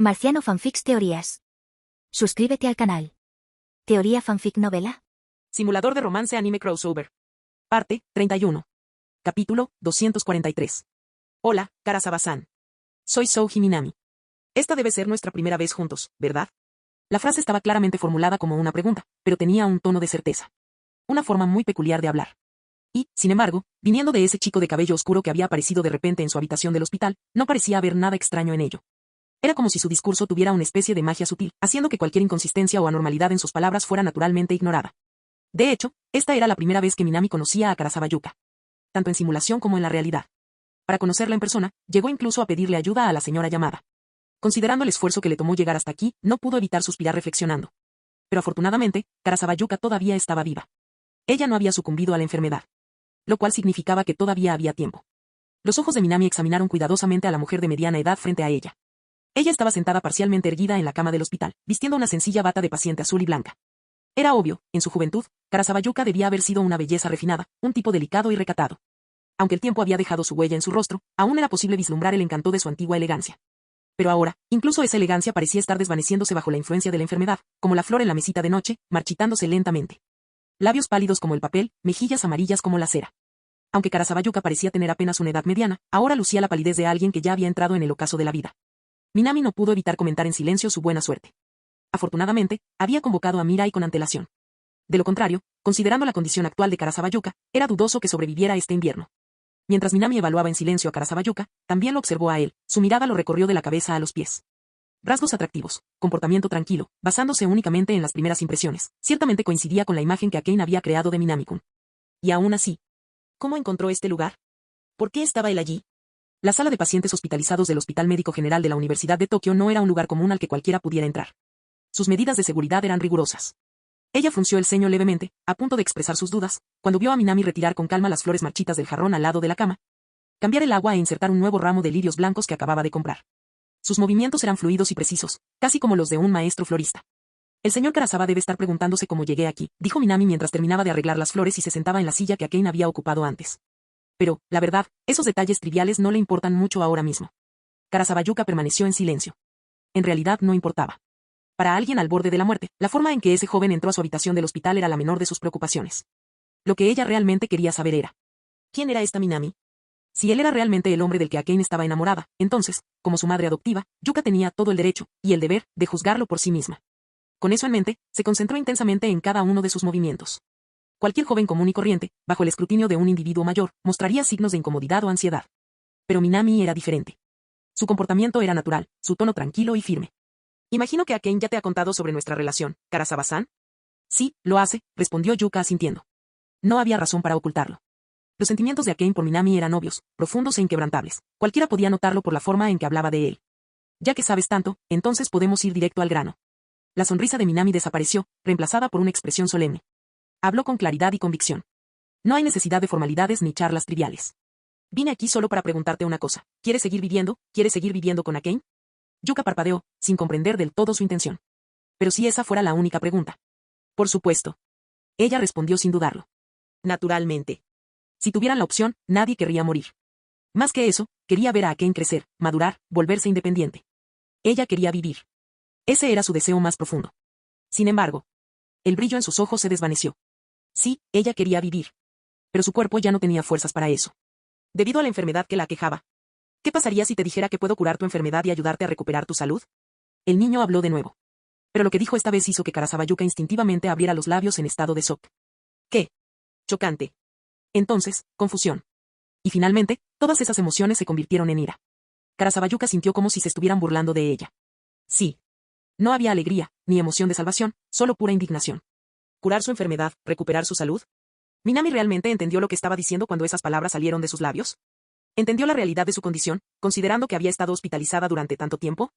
Marciano Fanfics Teorías. Suscríbete al canal. Teoría Fanfic Novela. Simulador de romance anime crossover. Parte 31. Capítulo 243. Hola, Karasaba-san. Soy Souji Minami. Esta debe ser nuestra primera vez juntos, ¿verdad? La frase estaba claramente formulada como una pregunta, pero tenía un tono de certeza. Una forma muy peculiar de hablar. Y, sin embargo, viniendo de ese chico de cabello oscuro que había aparecido de repente en su habitación del hospital, no parecía haber nada extraño en ello. Era como si su discurso tuviera una especie de magia sutil, haciendo que cualquier inconsistencia o anormalidad en sus palabras fuera naturalmente ignorada. De hecho, esta era la primera vez que Minami conocía a Karasaba Yuka. Tanto en simulación como en la realidad. Para conocerla en persona, llegó incluso a pedirle ayuda a la señora llamada. Considerando el esfuerzo que le tomó llegar hasta aquí, no pudo evitar suspirar reflexionando. Pero afortunadamente, Karasaba Yuka todavía estaba viva. Ella no había sucumbido a la enfermedad. Lo cual significaba que todavía había tiempo. Los ojos de Minami examinaron cuidadosamente a la mujer de mediana edad frente a ella. Ella estaba sentada parcialmente erguida en la cama del hospital, vistiendo una sencilla bata de paciente azul y blanca. Era obvio, en su juventud, Karasaba Yuka debía haber sido una belleza refinada, un tipo delicado y recatado. Aunque el tiempo había dejado su huella en su rostro, aún era posible vislumbrar el encanto de su antigua elegancia. Pero ahora, incluso esa elegancia parecía estar desvaneciéndose bajo la influencia de la enfermedad, como la flor en la mesita de noche, marchitándose lentamente. Labios pálidos como el papel, mejillas amarillas como la cera. Aunque Karasaba Yuka parecía tener apenas una edad mediana, ahora lucía la palidez de alguien que ya había entrado en el ocaso de la vida. Minami no pudo evitar comentar en silencio su buena suerte. Afortunadamente, había convocado a Mirai con antelación. De lo contrario, considerando la condición actual de Karasaba Yuka, era dudoso que sobreviviera este invierno. Mientras Minami evaluaba en silencio a Karasaba Yuka, también lo observó a él, su mirada lo recorrió de la cabeza a los pies. Rasgos atractivos, comportamiento tranquilo, basándose únicamente en las primeras impresiones, ciertamente coincidía con la imagen que Akane había creado de Minami-kun. Y aún así, ¿cómo encontró este lugar? ¿Por qué estaba él allí? La sala de pacientes hospitalizados del Hospital Médico General de la Universidad de Tokio no era un lugar común al que cualquiera pudiera entrar. Sus medidas de seguridad eran rigurosas. Ella frunció el ceño levemente, a punto de expresar sus dudas, cuando vio a Minami retirar con calma las flores marchitas del jarrón al lado de la cama, cambiar el agua e insertar un nuevo ramo de lirios blancos que acababa de comprar. Sus movimientos eran fluidos y precisos, casi como los de un maestro florista. El señor Karasaba debe estar preguntándose cómo llegué aquí, dijo Minami mientras terminaba de arreglar las flores y se sentaba en la silla que Akane había ocupado antes. Pero, la verdad, esos detalles triviales no le importan mucho ahora mismo. Karasaba Yuka permaneció en silencio. En realidad no importaba. Para alguien al borde de la muerte, la forma en que ese joven entró a su habitación del hospital era la menor de sus preocupaciones. Lo que ella realmente quería saber era: ¿quién era esta Minami? Si él era realmente el hombre del que Akane estaba enamorada, entonces, como su madre adoptiva, Yuka tenía todo el derecho, y el deber, de juzgarlo por sí misma. Con eso en mente, se concentró intensamente en cada uno de sus movimientos. Cualquier joven común y corriente, bajo el escrutinio de un individuo mayor, mostraría signos de incomodidad o ansiedad. Pero Minami era diferente. Su comportamiento era natural, su tono tranquilo y firme. Imagino que Akane ya te ha contado sobre nuestra relación, Karasaba-san. Sí, lo hace, respondió Yuka asintiendo. No había razón para ocultarlo. Los sentimientos de Akane por Minami eran obvios, profundos e inquebrantables. Cualquiera podía notarlo por la forma en que hablaba de él. Ya que sabes tanto, entonces podemos ir directo al grano. La sonrisa de Minami desapareció, reemplazada por una expresión solemne. Habló con claridad y convicción. No hay necesidad de formalidades ni charlas triviales. Vine aquí solo para preguntarte una cosa. ¿Quieres seguir viviendo? ¿Quieres seguir viviendo con Akane? Yuka parpadeó, sin comprender del todo su intención. Pero si esa fuera la única pregunta. Por supuesto. Ella respondió sin dudarlo. Naturalmente. Si tuvieran la opción, nadie querría morir. Más que eso, quería ver a Akane crecer, madurar, volverse independiente. Ella quería vivir. Ese era su deseo más profundo. Sin embargo, el brillo en sus ojos se desvaneció. Sí, ella quería vivir. Pero su cuerpo ya no tenía fuerzas para eso. Debido a la enfermedad que la aquejaba. ¿Qué pasaría si te dijera que puedo curar tu enfermedad y ayudarte a recuperar tu salud? El niño habló de nuevo. Pero lo que dijo esta vez hizo que Karasaba Yuka instintivamente abriera los labios en estado de shock. ¿Qué? Chocante. Entonces, confusión. Y finalmente, todas esas emociones se convirtieron en ira. Karasaba Yuka sintió como si se estuvieran burlando de ella. Sí. No había alegría, ni emoción de salvación, solo pura indignación. ¿Curar su enfermedad, recuperar su salud? ¿Minami realmente entendió lo que estaba diciendo cuando esas palabras salieron de sus labios? ¿Entendió la realidad de su condición, considerando que había estado hospitalizada durante tanto tiempo?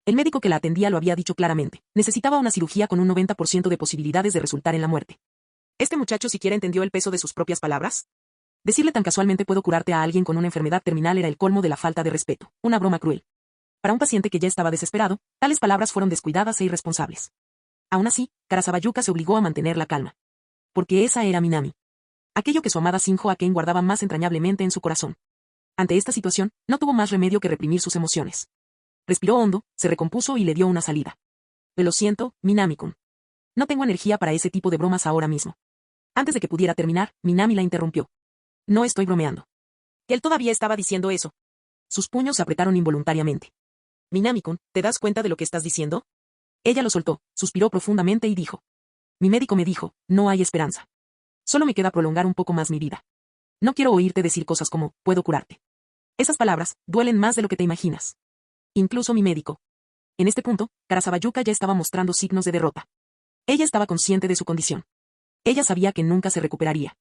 El médico que la atendía lo había dicho claramente. Necesitaba una cirugía con un 90% de posibilidades de resultar en la muerte. ¿Este muchacho siquiera entendió el peso de sus propias palabras? Decirle tan casualmente puedo curarte a alguien con una enfermedad terminal era el colmo de la falta de respeto, una broma cruel. Para un paciente que ya estaba desesperado, tales palabras fueron descuidadas e irresponsables. Aún así, Karasaba Yuka se obligó a mantener la calma. Porque esa era Minami. Aquello que su amada Shinjo Akane guardaba más entrañablemente en su corazón. Ante esta situación, no tuvo más remedio que reprimir sus emociones. Respiró hondo, se recompuso y le dio una salida. Lo siento, Minami-kun. No tengo energía para ese tipo de bromas ahora mismo. Antes de que pudiera terminar, Minami la interrumpió. No estoy bromeando. Él todavía estaba diciendo eso. Sus puños se apretaron involuntariamente. Minami-kun, ¿te das cuenta de lo que estás diciendo? Ella lo soltó, suspiró profundamente y dijo. Mi médico me dijo, no hay esperanza. Solo me queda prolongar un poco más mi vida. No quiero oírte decir cosas como, puedo curarte. Esas palabras duelen más de lo que te imaginas. Incluso mi médico. En este punto, Karasawa Yuka ya estaba mostrando signos de derrota. Ella estaba consciente de su condición. Ella sabía que nunca se recuperaría.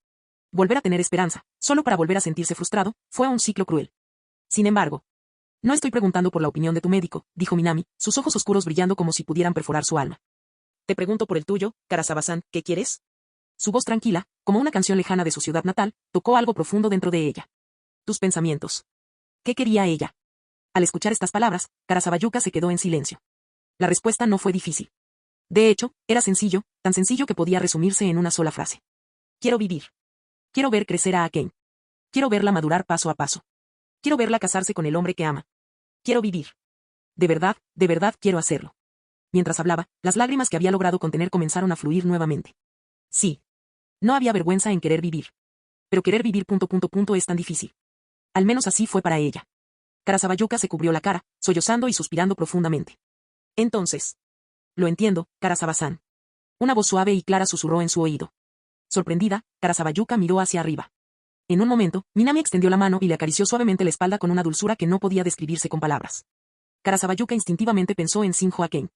Volver a tener esperanza, solo para volver a sentirse frustrado, fue un ciclo cruel. Sin embargo, no estoy preguntando por la opinión de tu médico, dijo Minami, sus ojos oscuros brillando como si pudieran perforar su alma. Te pregunto por el tuyo, Karasawa-san, ¿qué quieres? Su voz tranquila, como una canción lejana de su ciudad natal, tocó algo profundo dentro de ella. Tus pensamientos. ¿Qué quería ella? Al escuchar estas palabras, Karasawa Yuka se quedó en silencio. La respuesta no fue difícil. De hecho, era sencillo, tan sencillo que podía resumirse en una sola frase. Quiero vivir. Quiero ver crecer a Akane. Quiero verla madurar paso a paso. Quiero verla casarse con el hombre que ama. Quiero vivir. De verdad quiero hacerlo. Mientras hablaba, las lágrimas que había logrado contener comenzaron a fluir nuevamente. Sí. No había vergüenza en querer vivir. Pero querer vivir ... es tan difícil. Al menos así fue para ella. Karasawa Yuka se cubrió la cara, sollozando y suspirando profundamente. Entonces. Lo entiendo, Karasawa-san. Una voz suave y clara susurró en su oído. Sorprendida, Karasawa Yuka miró hacia arriba. En un momento, Minami extendió la mano y le acarició suavemente la espalda con una dulzura que no podía describirse con palabras. Karasawa Yuka instintivamente pensó en Shinjo Akane.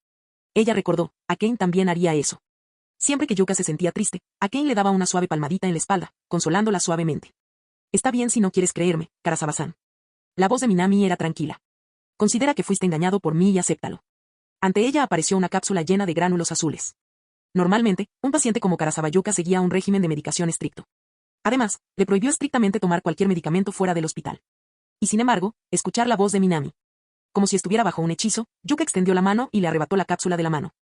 Ella recordó, Akane también haría eso. Siempre que Yuka se sentía triste, Akane le daba una suave palmadita en la espalda, consolándola suavemente. Está bien si no quieres creerme, Karasawa-san. La voz de Minami era tranquila. Considera que fuiste engañado por mí y acéptalo. Ante ella apareció una cápsula llena de gránulos azules. Normalmente, un paciente como Karasawa Yuka seguía un régimen de medicación estricto. Además, le prohibió estrictamente tomar cualquier medicamento fuera del hospital. Y sin embargo, escuchar la voz de Minami. Como si estuviera bajo un hechizo, Yuka extendió la mano y le arrebató la cápsula de la mano.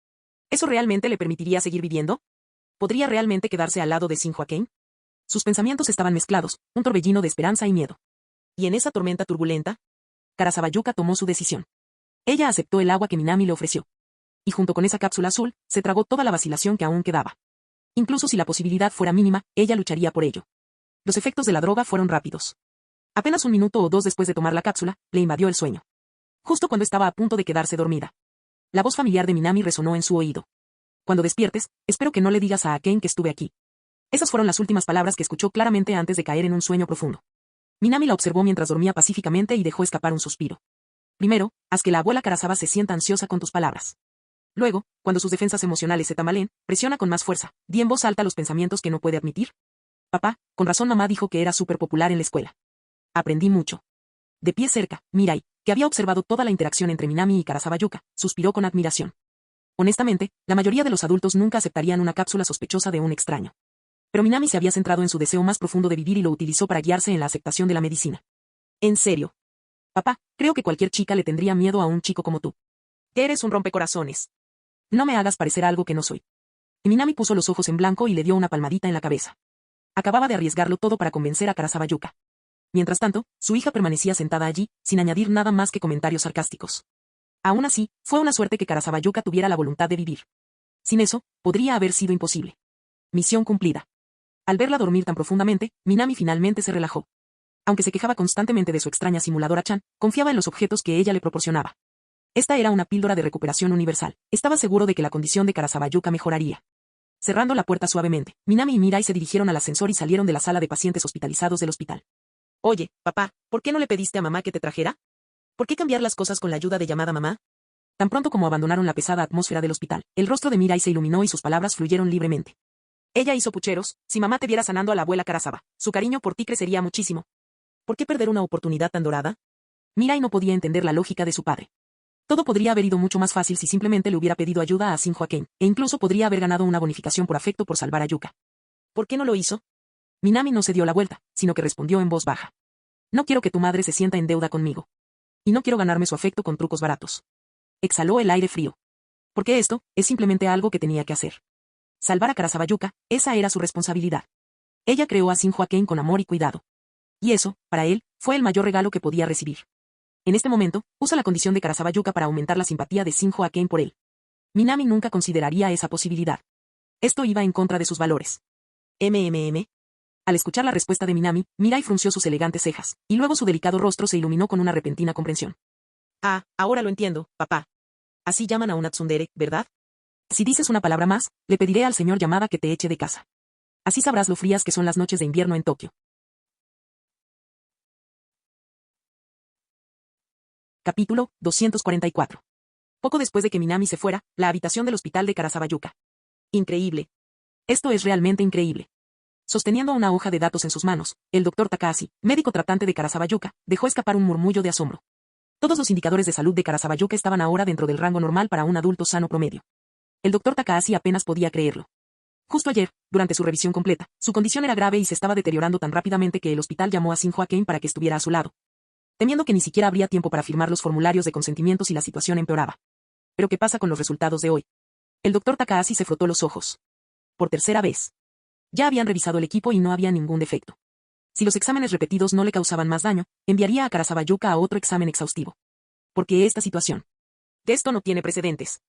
¿Eso realmente le permitiría seguir viviendo? ¿Podría realmente quedarse al lado de Shinjo Akane? Sus pensamientos estaban mezclados, un torbellino de esperanza y miedo. ¿Y en esa tormenta turbulenta? Karasawa Yuka tomó su decisión. Ella aceptó el agua que Minami le ofreció. Y junto con esa cápsula azul, se tragó toda la vacilación que aún quedaba. Incluso si la posibilidad fuera mínima, ella lucharía por ello. Los efectos de la droga fueron rápidos. Apenas un minuto o dos después de tomar la cápsula, le invadió el sueño. Justo cuando estaba a punto de quedarse dormida. La voz familiar de Minami resonó en su oído. Cuando despiertes, espero que no le digas a Akane que estuve aquí. Esas fueron las últimas palabras que escuchó claramente antes de caer en un sueño profundo. Minami la observó mientras dormía pacíficamente y dejó escapar un suspiro. Primero, haz que la abuela Karasawa se sienta ansiosa con tus palabras. Luego, cuando sus defensas emocionales se tambaleen, presiona con más fuerza, di en voz alta los pensamientos que no puede admitir. Papá, con razón mamá dijo que era súper popular en la escuela. Aprendí mucho. De pie cerca, Mirai, que había observado toda la interacción entre Minami y Karasawa Yuka, suspiró con admiración. Honestamente, la mayoría de los adultos nunca aceptarían una cápsula sospechosa de un extraño. Pero Minami se había centrado en su deseo más profundo de vivir y lo utilizó para guiarse en la aceptación de la medicina. En serio. Papá, creo que cualquier chica le tendría miedo a un chico como tú. Eres un rompecorazones. No me hagas parecer algo que no soy. Y Minami puso los ojos en blanco y le dio una palmadita en la cabeza. Acababa de arriesgarlo todo para convencer a Karasawa Yuka. Mientras tanto, su hija permanecía sentada allí, sin añadir nada más que comentarios sarcásticos. Aún así, fue una suerte que Karasawa Yuka tuviera la voluntad de vivir. Sin eso, podría haber sido imposible. Misión cumplida. Al verla dormir tan profundamente, Minami finalmente se relajó. Aunque se quejaba constantemente de su extraña simuladora Chan, confiaba en los objetos que ella le proporcionaba. Esta era una píldora de recuperación universal. Estaba seguro de que la condición de Karasawa Yuka mejoraría. Cerrando la puerta suavemente, Minami y Mirai se dirigieron al ascensor y salieron de la sala de pacientes hospitalizados del hospital. Oye, papá, ¿por qué no le pediste a mamá que te trajera? ¿Por qué cambiar las cosas con la ayuda de llamada mamá? Tan pronto como abandonaron la pesada atmósfera del hospital, el rostro de Mirai se iluminó y sus palabras fluyeron libremente. Ella hizo pucheros, si mamá te viera sanando a la abuela Karasawa, su cariño por ti crecería muchísimo. ¿Por qué perder una oportunidad tan dorada? Mirai no podía entender la lógica de su padre. Todo podría haber ido mucho más fácil si simplemente le hubiera pedido ayuda a Shinjo Akane, e incluso podría haber ganado una bonificación por afecto por salvar a Yuka. ¿Por qué no lo hizo? Minami no se dio la vuelta, sino que respondió en voz baja. No quiero que tu madre se sienta en deuda conmigo. Y no quiero ganarme su afecto con trucos baratos. Exhaló el aire frío. Porque esto es simplemente algo que tenía que hacer. Salvar a Karasawa Yuka, esa era su responsabilidad. Ella creó a Shinjo Akane con amor y cuidado. Y eso, para él, fue el mayor regalo que podía recibir. En este momento, usa la condición de Karasawa Yuka para aumentar la simpatía de Shinjo Aken por él. Minami nunca consideraría esa posibilidad. Esto iba en contra de sus valores. MMM. Al escuchar la respuesta de Minami, Mirai frunció sus elegantes cejas, y luego su delicado rostro se iluminó con una repentina comprensión. Ah, ahora lo entiendo, papá. Así llaman a una tsundere, ¿verdad? Si dices una palabra más, le pediré al señor Yamada que te eche de casa. Así sabrás lo frías que son las noches de invierno en Tokio. Capítulo 244. Poco después de que Minami se fuera, la habitación del hospital de Karasawa Yuka. Increíble. Esto es realmente increíble. Sosteniendo una hoja de datos en sus manos, el doctor Takahashi, médico tratante de Karasawa Yuka, dejó escapar un murmullo de asombro. Todos los indicadores de salud de Karasawa Yuka estaban ahora dentro del rango normal para un adulto sano promedio. El doctor Takahashi apenas podía creerlo. Justo ayer, durante su revisión completa, su condición era grave y se estaba deteriorando tan rápidamente que el hospital llamó a Shinjo Aken para que estuviera a su lado, temiendo que ni siquiera habría tiempo para firmar los formularios de consentimiento si la situación empeoraba. Pero ¿qué pasa con los resultados de hoy? El doctor Takahashi se frotó los ojos. Por tercera vez. Ya habían revisado el equipo y no había ningún defecto. Si los exámenes repetidos no le causaban más daño, enviaría a Karasawa Yuka a otro examen exhaustivo. Porque esta situación. De esto no tiene precedentes.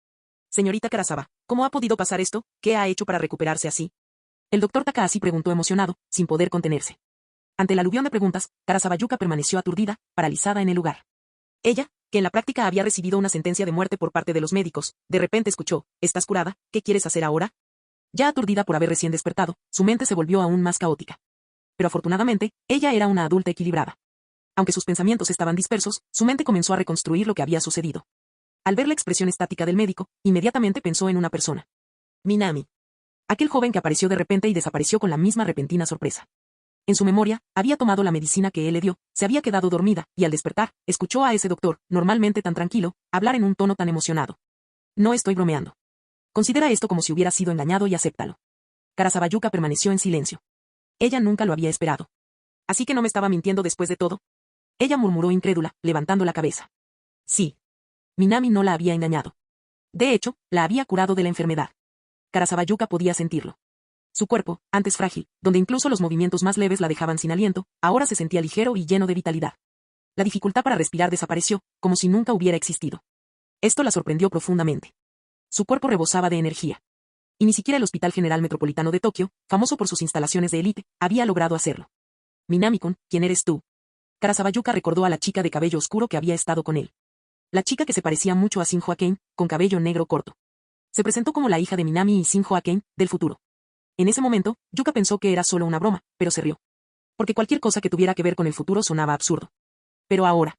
Señorita Karasawa, ¿cómo ha podido pasar esto? ¿Qué ha hecho para recuperarse así? El doctor Takahashi preguntó emocionado, sin poder contenerse. Ante el aluvión de preguntas, Karasawa Yuka permaneció aturdida, paralizada en el lugar. Ella, que en la práctica había recibido una sentencia de muerte por parte de los médicos, de repente escuchó, ¿estás curada? ¿Qué quieres hacer ahora? Ya aturdida por haber recién despertado, su mente se volvió aún más caótica. Pero afortunadamente, ella era una adulta equilibrada. Aunque sus pensamientos estaban dispersos, su mente comenzó a reconstruir lo que había sucedido. Al ver la expresión estática del médico, inmediatamente pensó en una persona. Minami. Aquel joven que apareció de repente y desapareció con la misma repentina sorpresa. En su memoria, había tomado la medicina que él le dio, se había quedado dormida, y al despertar, escuchó a ese doctor, normalmente tan tranquilo, hablar en un tono tan emocionado. No estoy bromeando. Considera esto como si hubiera sido engañado y acéptalo. Karasawa Yuka permaneció en silencio. Ella nunca lo había esperado. Así que no me estaba mintiendo después de todo. Ella murmuró incrédula, levantando la cabeza. Sí. Minami no la había engañado. De hecho, la había curado de la enfermedad. Karasawa Yuka podía sentirlo. Su cuerpo, antes frágil, donde incluso los movimientos más leves la dejaban sin aliento, ahora se sentía ligero y lleno de vitalidad. La dificultad para respirar desapareció, como si nunca hubiera existido. Esto la sorprendió profundamente. Su cuerpo rebosaba de energía. Y ni siquiera el Hospital General Metropolitano de Tokio, famoso por sus instalaciones de élite, había logrado hacerlo. Minami-kun, ¿quién eres tú? Karasawa Yuka recordó a la chica de cabello oscuro que había estado con él. La chica que se parecía mucho a Shinjo Aken, con cabello negro corto. Se presentó como la hija de Minami y Shinjo Aken, del futuro. En ese momento, Yuka pensó que era solo una broma, pero se rió. Porque cualquier cosa que tuviera que ver con el futuro sonaba absurdo. Pero ahora,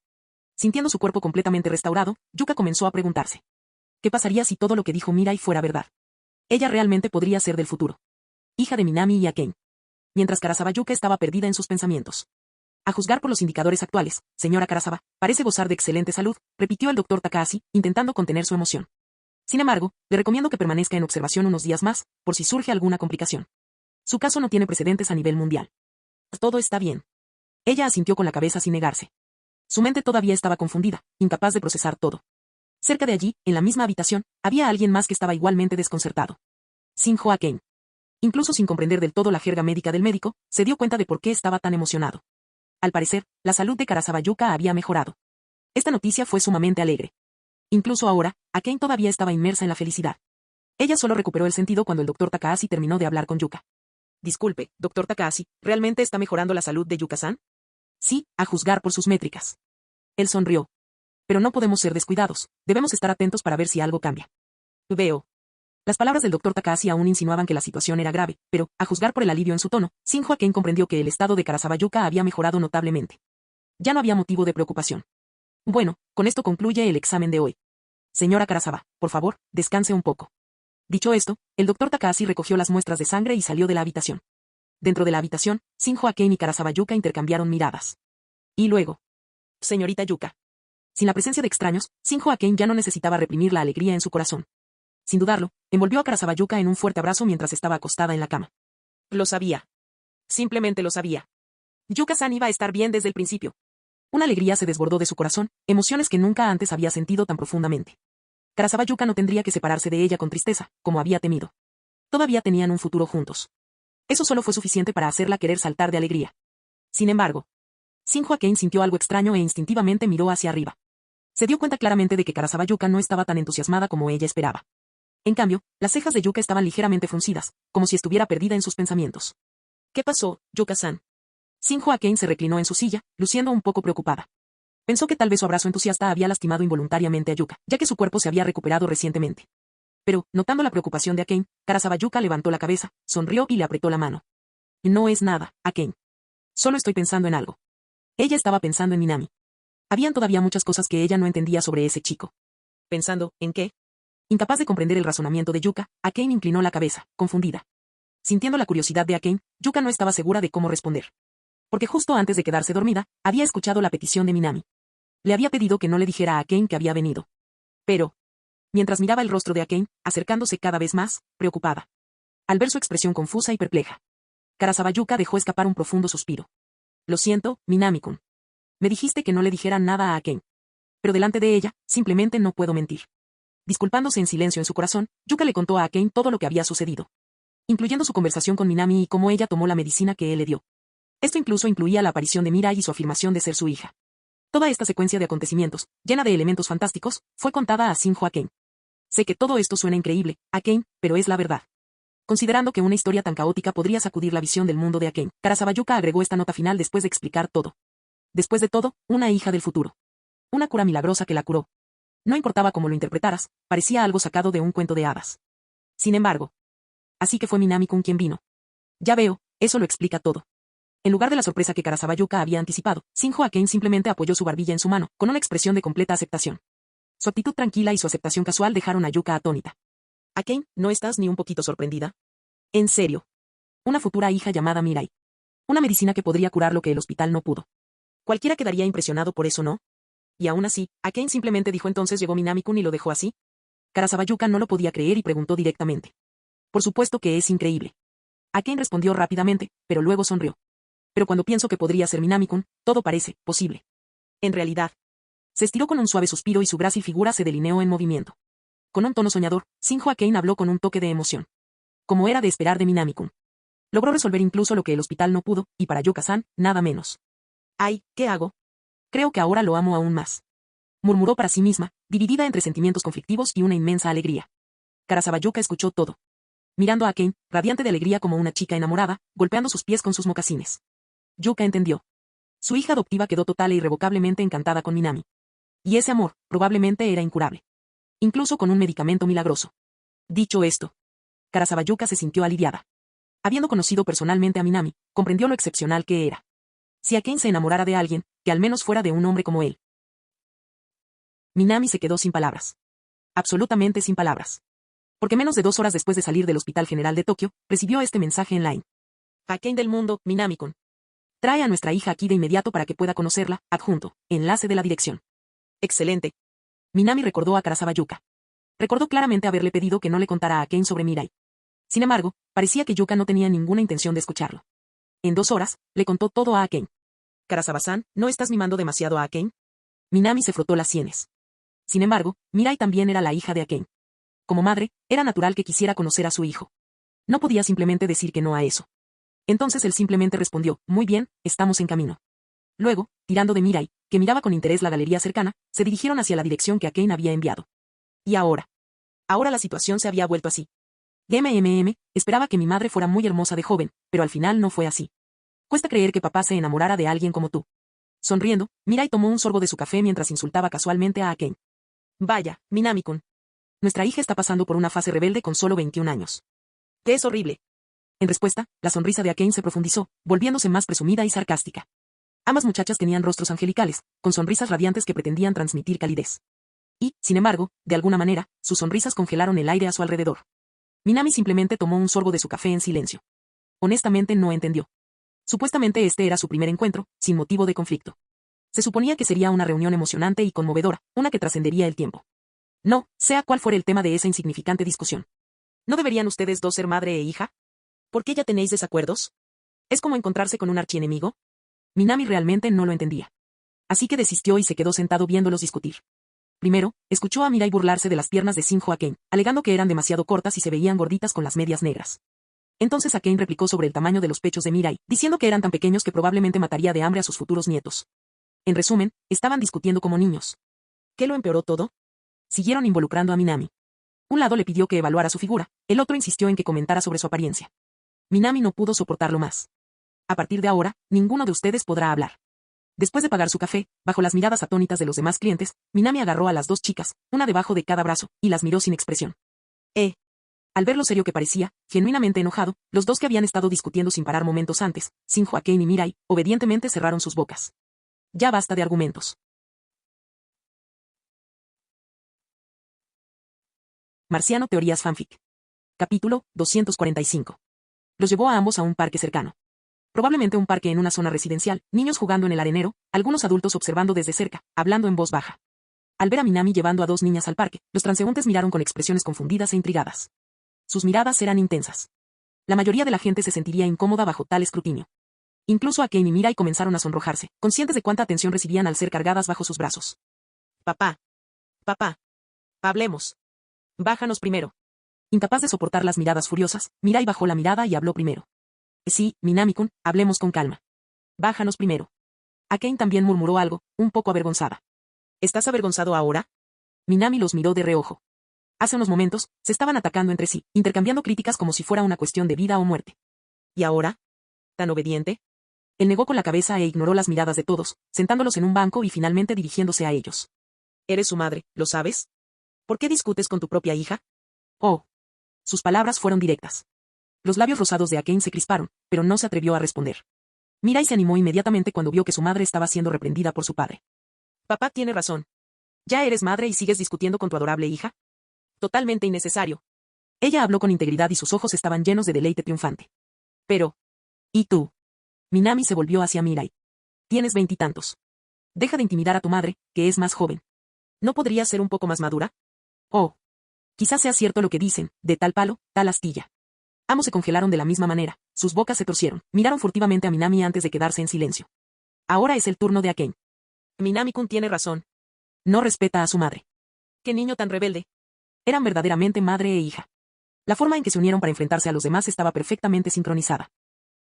sintiendo su cuerpo completamente restaurado, Yuka comenzó a preguntarse. ¿Qué pasaría si todo lo que dijo Mirai fuera verdad? Ella realmente podría ser del futuro. Hija de Minami y Aken. Mientras Karasawa Yuka estaba perdida en sus pensamientos. A juzgar por los indicadores actuales, señora Karasawa, parece gozar de excelente salud, repitió el doctor Takahashi, intentando contener su emoción. Sin embargo, le recomiendo que permanezca en observación unos días más, por si surge alguna complicación. Su caso no tiene precedentes a nivel mundial. Todo está bien. Ella asintió con la cabeza sin negarse. Su mente todavía estaba confundida, incapaz de procesar todo. Cerca de allí, en la misma habitación, había alguien más que estaba igualmente desconcertado. Shinjo Aken. Incluso sin comprender del todo la jerga médica del médico, se dio cuenta de por qué estaba tan emocionado. Al parecer, la salud de Karasawa Yuka había mejorado. Esta noticia fue sumamente alegre. Incluso ahora, Aken todavía estaba inmersa en la felicidad. Ella solo recuperó el sentido cuando el doctor Takahashi terminó de hablar con Yuka. Disculpe, doctor Takahashi, ¿realmente está mejorando la salud de Yuka-san? Sí, a juzgar por sus métricas. Él sonrió. Pero no podemos ser descuidados, debemos estar atentos para ver si algo cambia. Veo. Las palabras del doctor Takahashi aún insinuaban que la situación era grave, pero, a juzgar por el alivio en su tono, Shinjo Aken comprendió que el estado de Karasawa Yuka había mejorado notablemente. Ya no había motivo de preocupación. Bueno, con esto concluye el examen de hoy. Señora Karasawa, por favor, descanse un poco. Dicho esto, el doctor Takahashi recogió las muestras de sangre y salió de la habitación. Dentro de la habitación, Shinjo Aken y Karasawa Yuka intercambiaron miradas. Y luego. Señorita Yuka. Sin la presencia de extraños, Shinjo Aken ya no necesitaba reprimir la alegría en su corazón. Sin dudarlo, envolvió a Karasawa Yuka en un fuerte abrazo mientras estaba acostada en la cama. Lo sabía. Simplemente lo sabía. Yuka-san iba a estar bien desde el principio. Una alegría se desbordó de su corazón, emociones que nunca antes había sentido tan profundamente. Karasawa Yuka no tendría que separarse de ella con tristeza, como había temido. Todavía tenían un futuro juntos. Eso solo fue suficiente para hacerla querer saltar de alegría. Sin embargo, Shinjo Akane sintió algo extraño e instintivamente miró hacia arriba. Se dio cuenta claramente de que Karasaba Yuka no estaba tan entusiasmada como ella esperaba. En cambio, las cejas de Yuka estaban ligeramente fruncidas, como si estuviera perdida en sus pensamientos. ¿Qué pasó, Yuka-san? Shinjo Akane se reclinó en su silla, luciendo un poco preocupada. Pensó que tal vez su abrazo entusiasta había lastimado involuntariamente a Yuka, ya que su cuerpo se había recuperado recientemente. Pero, notando la preocupación de Akane, Karasaba Yuka levantó la cabeza, sonrió y le apretó la mano. No es nada, Akane. Solo estoy pensando en algo. Ella estaba pensando en Minami. Habían todavía muchas cosas que ella no entendía sobre ese chico. ¿Pensando en qué? Incapaz de comprender el razonamiento de Yuka, Akane inclinó la cabeza, confundida. Sintiendo la curiosidad de Akane, Yuka no estaba segura de cómo responder. Porque justo antes de quedarse dormida, había escuchado la petición de Minami. Le había pedido que no le dijera a Akane que había venido. Pero, mientras miraba el rostro de Akane, acercándose cada vez más, preocupada. Al ver su expresión confusa y perpleja, Karasaba Yuka dejó escapar un profundo suspiro. Lo siento, Minami-kun. Me dijiste que no le dijera nada a Akane. Pero delante de ella, simplemente no puedo mentir. Disculpándose en silencio en su corazón, Yuka le contó a Akane todo lo que había sucedido. Incluyendo su conversación con Minami y cómo ella tomó la medicina que él le dio. Esto incluso incluía la aparición de Mirai y su afirmación de ser su hija. Toda esta secuencia de acontecimientos, llena de elementos fantásticos, fue contada a Shinjo Akane. Sé que todo esto suena increíble, Akane, pero es la verdad. Considerando que una historia tan caótica podría sacudir la visión del mundo de Akane, Karasaba Yuka agregó esta nota final después de explicar todo. Después de todo, una hija del futuro. Una cura milagrosa que la curó. No importaba cómo lo interpretaras, parecía algo sacado de un cuento de hadas. Sin embargo. Así que fue Minami-kun quien vino. Ya veo, eso lo explica todo. En lugar de la sorpresa que Karasaba Yuka había anticipado, Shinjo Akane simplemente apoyó su barbilla en su mano, con una expresión de completa aceptación. Su actitud tranquila y su aceptación casual dejaron a Yuka atónita. Akane, ¿no estás ni un poquito sorprendida? En serio. Una futura hija llamada Mirai. Una medicina que podría curar lo que el hospital no pudo. Cualquiera quedaría impresionado por eso, ¿no? Y aún así, Akane simplemente dijo entonces llegó Minami-kun y lo dejó así. Karasaba Yuka no lo podía creer y preguntó directamente. Por supuesto que es increíble. Akane respondió rápidamente, pero luego sonrió. Pero cuando pienso que podría ser Minami-kun, todo parece posible. En realidad. Se estiró con un suave suspiro y su grácil figura se delineó en movimiento. Con un tono soñador, Shinjo Akane habló con un toque de emoción. Como era de esperar de Minami-kun. Logró resolver incluso lo que el hospital no pudo, y para Yuka-san, nada menos. Ay, ¿qué hago? Creo que ahora lo amo aún más. Murmuró para sí misma, dividida entre sentimientos conflictivos y una inmensa alegría. Karasaba Yuka escuchó todo. Mirando a Akane, radiante de alegría como una chica enamorada, golpeando sus pies con sus mocasines. Yuka entendió. Su hija adoptiva quedó total e irrevocablemente encantada con Minami. Y ese amor, probablemente era incurable. Incluso con un medicamento milagroso. Dicho esto, Karasaba Yuka se sintió aliviada. Habiendo conocido personalmente a Minami, comprendió lo excepcional que era. Si Akane se enamorara de alguien, que al menos fuera de un hombre como él. Minami se quedó sin palabras. Absolutamente sin palabras. Porque menos de 2 horas después de salir del Hospital General de Tokio, recibió este mensaje en Line. Akane del mundo, Minami-kun. Trae a nuestra hija aquí de inmediato para que pueda conocerla, adjunto, enlace de la dirección. Excelente. Minami recordó a Karasaba Yuka. Recordó claramente haberle pedido que no le contara a Akane sobre Mirai. Sin embargo, parecía que Yuka no tenía ninguna intención de escucharlo. En 2 horas, le contó todo a Akane. Karasaba-san, ¿no estás mimando demasiado a Akane? Minami se frotó las sienes. Sin embargo, Mirai también era la hija de Akane. Como madre, era natural que quisiera conocer a su hijo. No podía simplemente decir que no a eso. Entonces él simplemente respondió, muy bien, estamos en camino. Luego, tirando de Mirai, que miraba con interés la galería cercana, se dirigieron hacia la dirección que Akane había enviado. Y ahora. Ahora la situación se había vuelto así. Esperaba que mi madre fuera muy hermosa de joven, pero al final no fue así. Cuesta creer que papá se enamorara de alguien como tú. Sonriendo, Mirai tomó un sorbo de su café mientras insultaba casualmente a Akane. Vaya, Minami-kun. Nuestra hija está pasando por una fase rebelde con solo 21 años. ¡Qué es horrible! En respuesta, la sonrisa de Akane se profundizó, volviéndose más presumida y sarcástica. Ambas muchachas tenían rostros angelicales, con sonrisas radiantes que pretendían transmitir calidez. Y, sin embargo, de alguna manera, sus sonrisas congelaron el aire a su alrededor. Minami simplemente tomó un sorbo de su café en silencio. Honestamente no entendió. Supuestamente este era su primer encuentro, sin motivo de conflicto. Se suponía que sería una reunión emocionante y conmovedora, una que trascendería el tiempo. No, sea cual fuera el tema de esa insignificante discusión. ¿No deberían ustedes dos ser madre e hija? ¿Por qué ya tenéis desacuerdos? ¿Es como encontrarse con un archienemigo? Minami realmente no lo entendía. Así que desistió y se quedó sentado viéndolos discutir. Primero, escuchó a Mirai burlarse de las piernas de Shinjo Akane, alegando que eran demasiado cortas y se veían gorditas con las medias negras. Entonces Akane replicó sobre el tamaño de los pechos de Mirai, diciendo que eran tan pequeños que probablemente mataría de hambre a sus futuros nietos. En resumen, estaban discutiendo como niños. ¿Qué lo empeoró todo? Siguieron involucrando a Minami. Un lado le pidió que evaluara su figura, el otro insistió en que comentara sobre su apariencia. Minami no pudo soportarlo más. A partir de ahora, ninguno de ustedes podrá hablar. Después de pagar su café, bajo las miradas atónitas de los demás clientes, Minami agarró a las dos chicas, una debajo de cada brazo, y las miró sin expresión. Al ver lo serio que parecía, genuinamente enojado, los dos que habían estado discutiendo sin parar momentos antes, Shinjo, Akane y Mirai, obedientemente cerraron sus bocas. Ya basta de argumentos. Marciano Teorías Fanfic. Capítulo 245. Los llevó a ambos a un parque cercano. Probablemente un parque en una zona residencial, niños jugando en el arenero, algunos adultos observando desde cerca, hablando en voz baja. Al ver a Minami llevando a dos niñas al parque, los transeúntes miraron con expresiones confundidas e intrigadas. Sus miradas eran intensas. La mayoría de la gente se sentiría incómoda bajo tal escrutinio. Incluso Akane y Mirai comenzaron a sonrojarse, conscientes de cuánta atención recibían al ser cargadas bajo sus brazos. Papá. Papá. Hablemos. Bájanos primero. Incapaz de soportar las miradas furiosas, Mirai bajó la mirada y habló primero. Sí, Minami-kun, hablemos con calma. Bájanos primero. Akane también murmuró algo, un poco avergonzada. ¿Estás avergonzado ahora? Minami los miró de reojo. Hace unos momentos, se estaban atacando entre sí, intercambiando críticas como si fuera una cuestión de vida o muerte. ¿Y ahora? ¿Tan obediente? Él negó con la cabeza e ignoró las miradas de todos, sentándolos en un banco y finalmente dirigiéndose a ellos. Eres su madre, ¿lo sabes? ¿Por qué discutes con tu propia hija? Oh. Sus palabras fueron directas. Los labios rosados de Akane se crisparon, pero no se atrevió a responder. Mirai se animó inmediatamente cuando vio que su madre estaba siendo reprendida por su padre. Papá tiene razón. ¿Ya eres madre y sigues discutiendo con tu adorable hija? Totalmente innecesario. Ella habló con integridad y sus ojos estaban llenos de deleite triunfante. Pero... ¿y tú? Minami se volvió hacia Mirai. Tienes 20 y tantos. Deja de intimidar a tu madre, que es más joven. ¿No podrías ser un poco más madura? Oh. Quizás sea cierto lo que dicen, de tal palo, tal astilla. Ambos se congelaron de la misma manera, sus bocas se torcieron, miraron furtivamente a Minami antes de quedarse en silencio. Ahora es el turno de Akane. Minami-kun tiene razón. No respeta a su madre. ¡Qué niño tan rebelde! Eran verdaderamente madre e hija. La forma en que se unieron para enfrentarse a los demás estaba perfectamente sincronizada.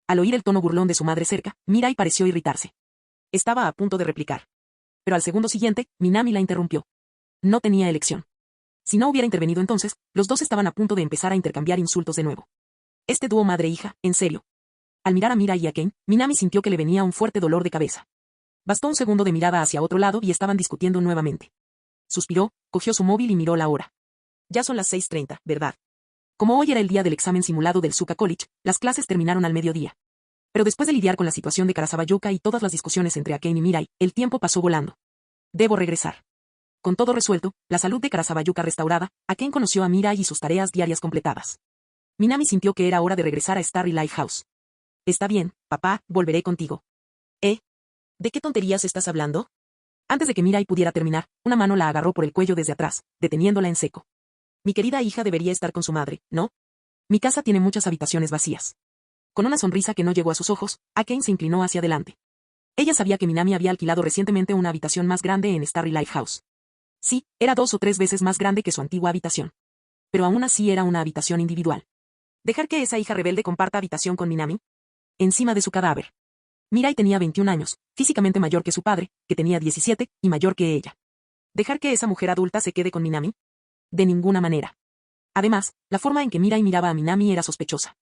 Al oír el tono burlón de su madre cerca, Mirai pareció irritarse. Estaba a punto de replicar. Pero al segundo siguiente, Minami la interrumpió. No tenía elección. Si no hubiera intervenido entonces, los dos estaban a punto de empezar a intercambiar insultos de nuevo. Este dúo madre-hija, en serio. Al mirar a Mirai y a Akane, Minami sintió que le venía un fuerte dolor de cabeza. Bastó un segundo de mirada hacia otro lado y estaban discutiendo nuevamente. Suspiró, cogió su móvil y miró la hora. Ya son las 6:30, ¿verdad? Como hoy era el día del examen simulado del Suka College, las clases terminaron al mediodía. Pero después de lidiar con la situación de Karasabayuka y todas las discusiones entre Akane y Mirai, el tiempo pasó volando. Debo regresar. Con todo resuelto, la salud de Karasabayuka restaurada, Akane conoció a Mirai y sus tareas diarias completadas. Minami sintió que era hora de regresar a Starry Lighthouse. Está bien, papá, volveré contigo. ¿De qué tonterías estás hablando? Antes de que Mirai pudiera terminar, una mano la agarró por el cuello desde atrás, deteniéndola en seco. Mi querida hija debería estar con su madre, ¿no? Mi casa tiene muchas habitaciones vacías. Con una sonrisa que no llegó a sus ojos, Akane se inclinó hacia adelante. Ella sabía que Minami había alquilado recientemente una habitación más grande en Starry Lighthouse. Sí, era 2 o 3 veces más grande que su antigua habitación. Pero aún así era una habitación individual. ¿Dejar que esa hija rebelde comparta habitación con Minami? Encima de su cadáver. Mirai tenía 21 años, físicamente mayor que su padre, que tenía 17, y mayor que ella. ¿Dejar que esa mujer adulta se quede con Minami? De ninguna manera. Además, la forma en que Mirai miraba a Minami era sospechosa.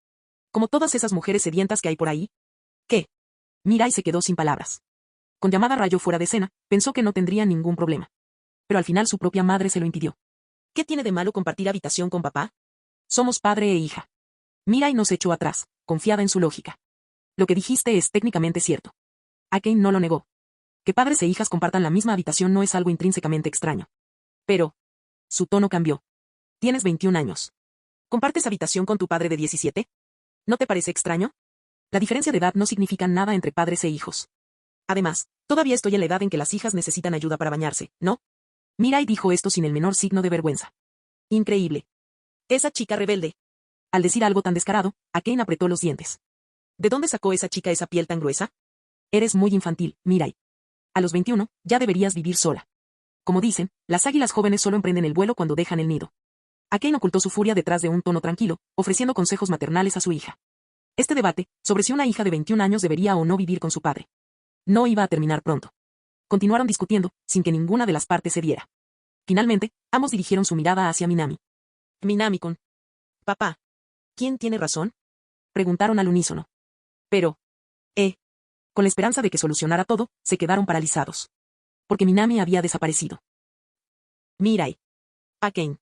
Como todas esas mujeres sedientas que hay por ahí. ¿Qué? Mirai se quedó sin palabras. Con llamada Rayo fuera de escena, pensó que no tendría ningún problema. Pero al final su propia madre se lo impidió. ¿Qué tiene de malo compartir habitación con papá? Somos padre e hija. Mirai no se echó atrás, confiada en su lógica. Lo que dijiste es técnicamente cierto. Akane no lo negó. Que padres e hijas compartan la misma habitación no es algo intrínsecamente extraño. Pero... su tono cambió. Tienes 21 años. ¿Compartes habitación con tu padre de 17? ¿No te parece extraño? La diferencia de edad no significa nada entre padres e hijos. Además, todavía estoy en la edad en que las hijas necesitan ayuda para bañarse, ¿no? Mirai dijo esto sin el menor signo de vergüenza. Increíble. Esa chica rebelde. Al decir algo tan descarado, Akane apretó los dientes. ¿De dónde sacó esa chica esa piel tan gruesa? Eres muy infantil, Mirai. A los 21, ya deberías vivir sola. Como dicen, las águilas jóvenes solo emprenden el vuelo cuando dejan el nido. Akane ocultó su furia detrás de un tono tranquilo, ofreciendo consejos maternales a su hija. Este debate, sobre si una hija de 21 años debería o no vivir con su padre, no iba a terminar pronto. Continuaron discutiendo, sin que ninguna de las partes cediera. Finalmente, ambos dirigieron su mirada hacia Minami. Minami-kun. Papá. ¿Quién tiene razón? Preguntaron al unísono. Pero, con la esperanza de que solucionara todo, se quedaron paralizados. Porque Minami había desaparecido. Mirai. Akane.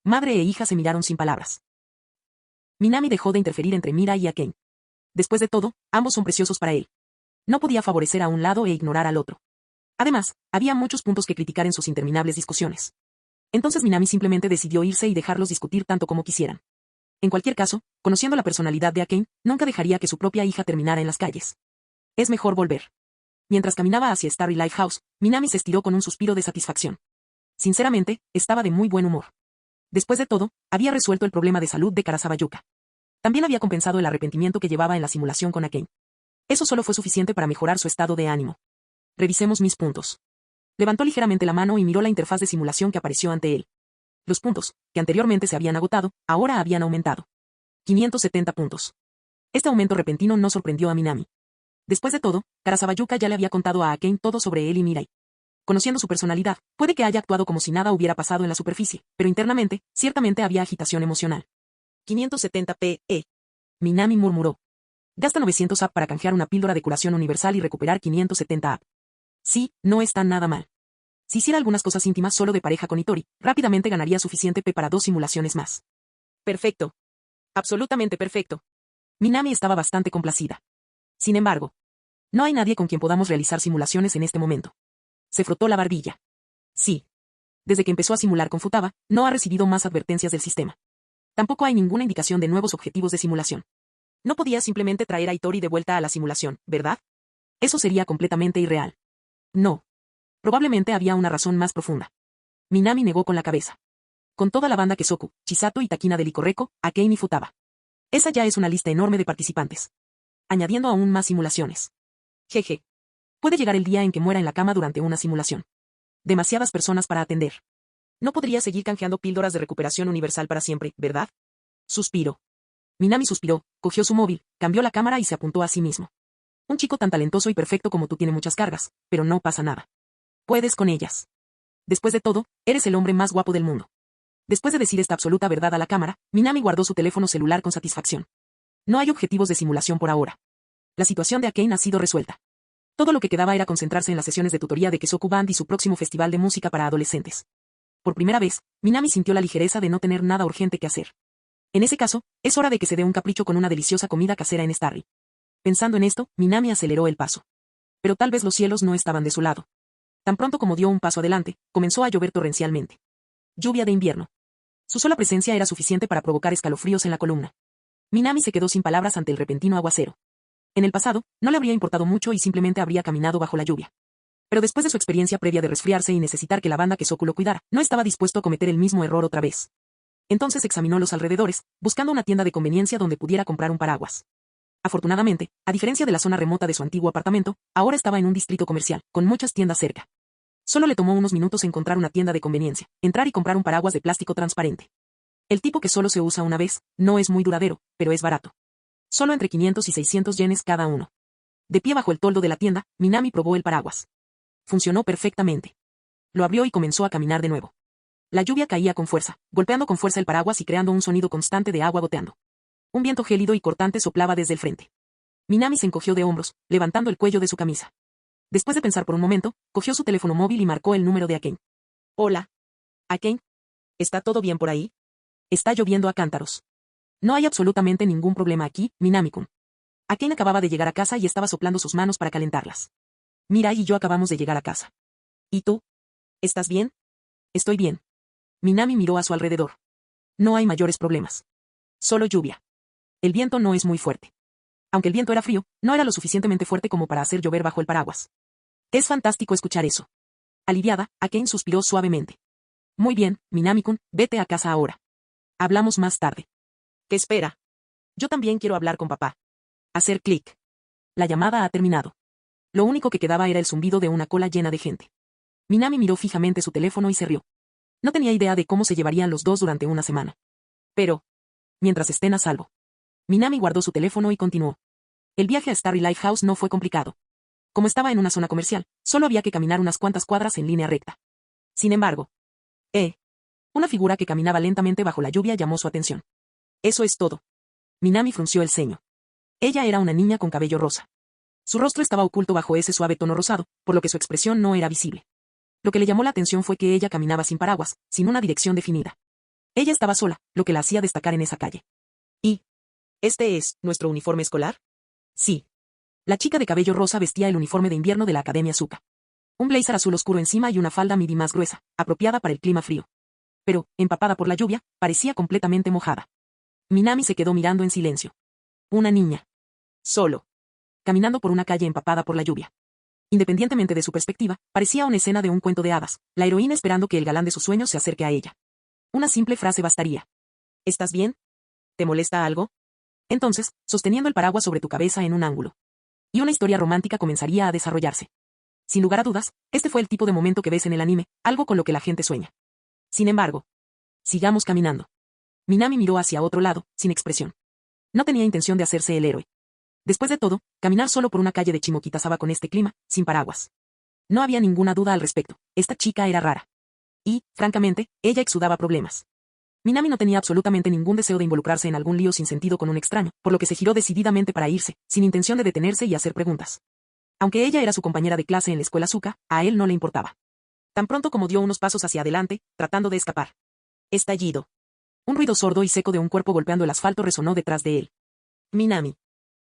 Madre e hija se miraron sin palabras. Minami dejó de interferir entre Mirai y Akane. Después de todo, ambos son preciosos para él. No podía favorecer a un lado e ignorar al otro. Además, había muchos puntos que criticar en sus interminables discusiones. Entonces Minami simplemente decidió irse y dejarlos discutir tanto como quisieran. En cualquier caso, conociendo la personalidad de Akane, nunca dejaría que su propia hija terminara en las calles. Es mejor volver. Mientras caminaba hacia Starry Lighthouse, Minami se estiró con un suspiro de satisfacción. Sinceramente, estaba de muy buen humor. Después de todo, había resuelto el problema de salud de Karasawa Yuka. También había compensado el arrepentimiento que llevaba en la simulación con Akane. Eso solo fue suficiente para mejorar su estado de ánimo. Revisemos mis puntos. Levantó ligeramente la mano y miró la interfaz de simulación que apareció ante él. Los puntos, que anteriormente se habían agotado, ahora habían aumentado. 570 puntos. Este aumento repentino no sorprendió a Minami. Después de todo, Karasawa Yuka ya le había contado a Akane todo sobre él y Mirai. Conociendo su personalidad, puede que haya actuado como si nada hubiera pasado en la superficie, pero internamente, ciertamente había agitación emocional. 570 PE. Minami murmuró. Gasta 900 AP para canjear una píldora de curación universal y recuperar 570 AP. Sí, no está nada mal. Si hiciera algunas cosas íntimas solo de pareja con Itori, rápidamente ganaría suficiente P para 2 simulaciones más. Perfecto. Absolutamente perfecto. Minami estaba bastante complacida. Sin embargo, no hay nadie con quien podamos realizar simulaciones en este momento. Se frotó la barbilla. Sí. Desde que empezó a simular con Futaba, no ha recibido más advertencias del sistema. Tampoco hay ninguna indicación de nuevos objetivos de simulación. No podía simplemente traer a Itori de vuelta a la simulación, ¿verdad? Eso sería completamente irreal. No. Probablemente había una razón más profunda. Minami negó con la cabeza. Con toda la banda Kesoku, Chisato y Takina de Licorreco, Akane y Futaba. Esa ya es una lista enorme de participantes. Añadiendo aún más simulaciones. Jeje. Puede llegar el día en que muera en la cama durante una simulación. Demasiadas personas para atender. No podría seguir canjeando píldoras de recuperación universal para siempre, ¿verdad? Suspiró. Minami suspiró, cogió su móvil, cambió la cámara y se apuntó a sí mismo. Un chico tan talentoso y perfecto como tú tiene muchas cargas, pero no pasa nada. Puedes con ellas. Después de todo, eres el hombre más guapo del mundo. Después de decir esta absoluta verdad a la cámara, Minami guardó su teléfono celular con satisfacción. No hay objetivos de simulación por ahora. La situación de Akane ha sido resuelta. Todo lo que quedaba era concentrarse en las sesiones de tutoría de Kesoku Band y su próximo festival de música para adolescentes. Por primera vez, Minami sintió la ligereza de no tener nada urgente que hacer. En ese caso, es hora de que se dé un capricho con una deliciosa comida casera en Starry. Pensando en esto, Minami aceleró el paso. Pero tal vez los cielos no estaban de su lado. Tan pronto como dio un paso adelante, comenzó a llover torrencialmente. Lluvia de invierno. Su sola presencia era suficiente para provocar escalofríos en la columna. Minami se quedó sin palabras ante el repentino aguacero. En el pasado, no le habría importado mucho y simplemente habría caminado bajo la lluvia. Pero después de su experiencia previa de resfriarse y necesitar que la banda Kesoku lo cuidara, no estaba dispuesto a cometer el mismo error otra vez. Entonces examinó los alrededores, buscando una tienda de conveniencia donde pudiera comprar un paraguas. Afortunadamente, a diferencia de la zona remota de su antiguo apartamento, ahora estaba en un distrito comercial, con muchas tiendas cerca. Solo le tomó unos minutos encontrar una tienda de conveniencia, entrar y comprar un paraguas de plástico transparente. El tipo que solo se usa una vez, no es muy duradero, pero es barato. Solo entre 500 y 600 yenes cada uno. De pie bajo el toldo de la tienda, Minami probó el paraguas. Funcionó perfectamente. Lo abrió y comenzó a caminar de nuevo. La lluvia caía con fuerza, golpeando con fuerza el paraguas y creando un sonido constante de agua goteando. Un viento gélido y cortante soplaba desde el frente. Minami se encogió de hombros, levantando el cuello de su camisa. Después de pensar por un momento, cogió su teléfono móvil y marcó el número de Akane. Hola. Akane. ¿Está todo bien por ahí? Está lloviendo a cántaros. No hay absolutamente ningún problema aquí, Minami-kun. Akane acababa de llegar a casa y estaba soplando sus manos para calentarlas. Mirai y yo acabamos de llegar a casa. ¿Y tú? ¿Estás bien? Estoy bien. Minami miró a su alrededor. No hay mayores problemas. Solo lluvia. El viento no es muy fuerte. Aunque el viento era frío, no era lo suficientemente fuerte como para hacer llover bajo el paraguas. Es fantástico escuchar eso. Aliviada, Akane suspiró suavemente. Muy bien, Minami-kun, vete a casa ahora. Hablamos más tarde. ¿Qué espera? Yo también quiero hablar con papá. Hacer clic. La llamada ha terminado. Lo único que quedaba era el zumbido de una cola llena de gente. Minami miró fijamente su teléfono y se rió. No tenía idea de cómo se llevarían los dos durante una semana. Pero, mientras estén a salvo. Minami guardó su teléfono y continuó. El viaje a Starry Lighthouse no fue complicado. Como estaba en una zona comercial, solo había que caminar unas cuantas cuadras en línea recta. Sin embargo, una figura que caminaba lentamente bajo la lluvia llamó su atención. Eso es todo. Minami frunció el ceño. Ella era una niña con cabello rosa. Su rostro estaba oculto bajo ese suave tono rosado, por lo que su expresión no era visible. Lo que le llamó la atención fue que ella caminaba sin paraguas, sin una dirección definida. Ella estaba sola, lo que la hacía destacar en esa calle. ¿Y este es nuestro uniforme escolar? Sí. La chica de cabello rosa vestía el uniforme de invierno de la Academia Zuka. Un blazer azul oscuro encima y una falda midi más gruesa, apropiada para el clima frío. Pero, empapada por la lluvia, parecía completamente mojada. Minami se quedó mirando en silencio. Una niña. Solo. Caminando por una calle empapada por la lluvia. Independientemente de su perspectiva, parecía una escena de un cuento de hadas, la heroína esperando que el galán de sus sueños se acerque a ella. Una simple frase bastaría. ¿Estás bien? ¿Te molesta algo? Entonces, sosteniendo el paraguas sobre tu cabeza en un ángulo. Y una historia romántica comenzaría a desarrollarse. Sin lugar a dudas, este fue el tipo de momento que ves en el anime, algo con lo que la gente sueña. Sin embargo, sigamos caminando. Minami miró hacia otro lado, sin expresión. No tenía intención de hacerse el héroe. Después de todo, caminar solo por una calle de Chimokitasaba con este clima, sin paraguas. No había ninguna duda al respecto, esta chica era rara. Y, francamente, ella exudaba problemas. Minami no tenía absolutamente ningún deseo de involucrarse en algún lío sin sentido con un extraño, por lo que se giró decididamente para irse, sin intención de detenerse y hacer preguntas. Aunque ella era su compañera de clase en la escuela Zuka, a él no le importaba. Tan pronto como dio unos pasos hacia adelante, tratando de escapar. Estallido. Un ruido sordo y seco de un cuerpo golpeando el asfalto resonó detrás de él. Minami.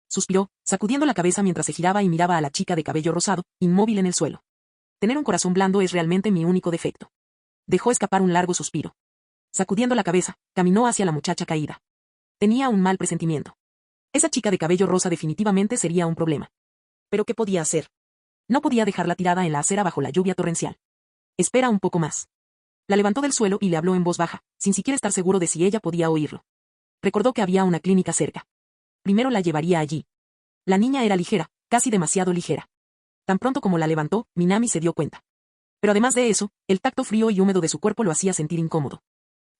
Suspiró, sacudiendo la cabeza mientras se giraba y miraba a la chica de cabello rosado, inmóvil en el suelo. Tener un corazón blando es realmente mi único defecto. Dejó escapar un largo suspiro. Sacudiendo la cabeza, caminó hacia la muchacha caída. Tenía un mal presentimiento. Esa chica de cabello rosa definitivamente sería un problema. ¿Pero qué podía hacer? No podía dejarla tirada en la acera bajo la lluvia torrencial. Espera un poco más. La levantó del suelo y le habló en voz baja, sin siquiera estar seguro de si ella podía oírlo. Recordó que había una clínica cerca. Primero la llevaría allí. La niña era ligera, casi demasiado ligera. Tan pronto como la levantó, Minami se dio cuenta. Pero además de eso, el tacto frío y húmedo de su cuerpo lo hacía sentir incómodo.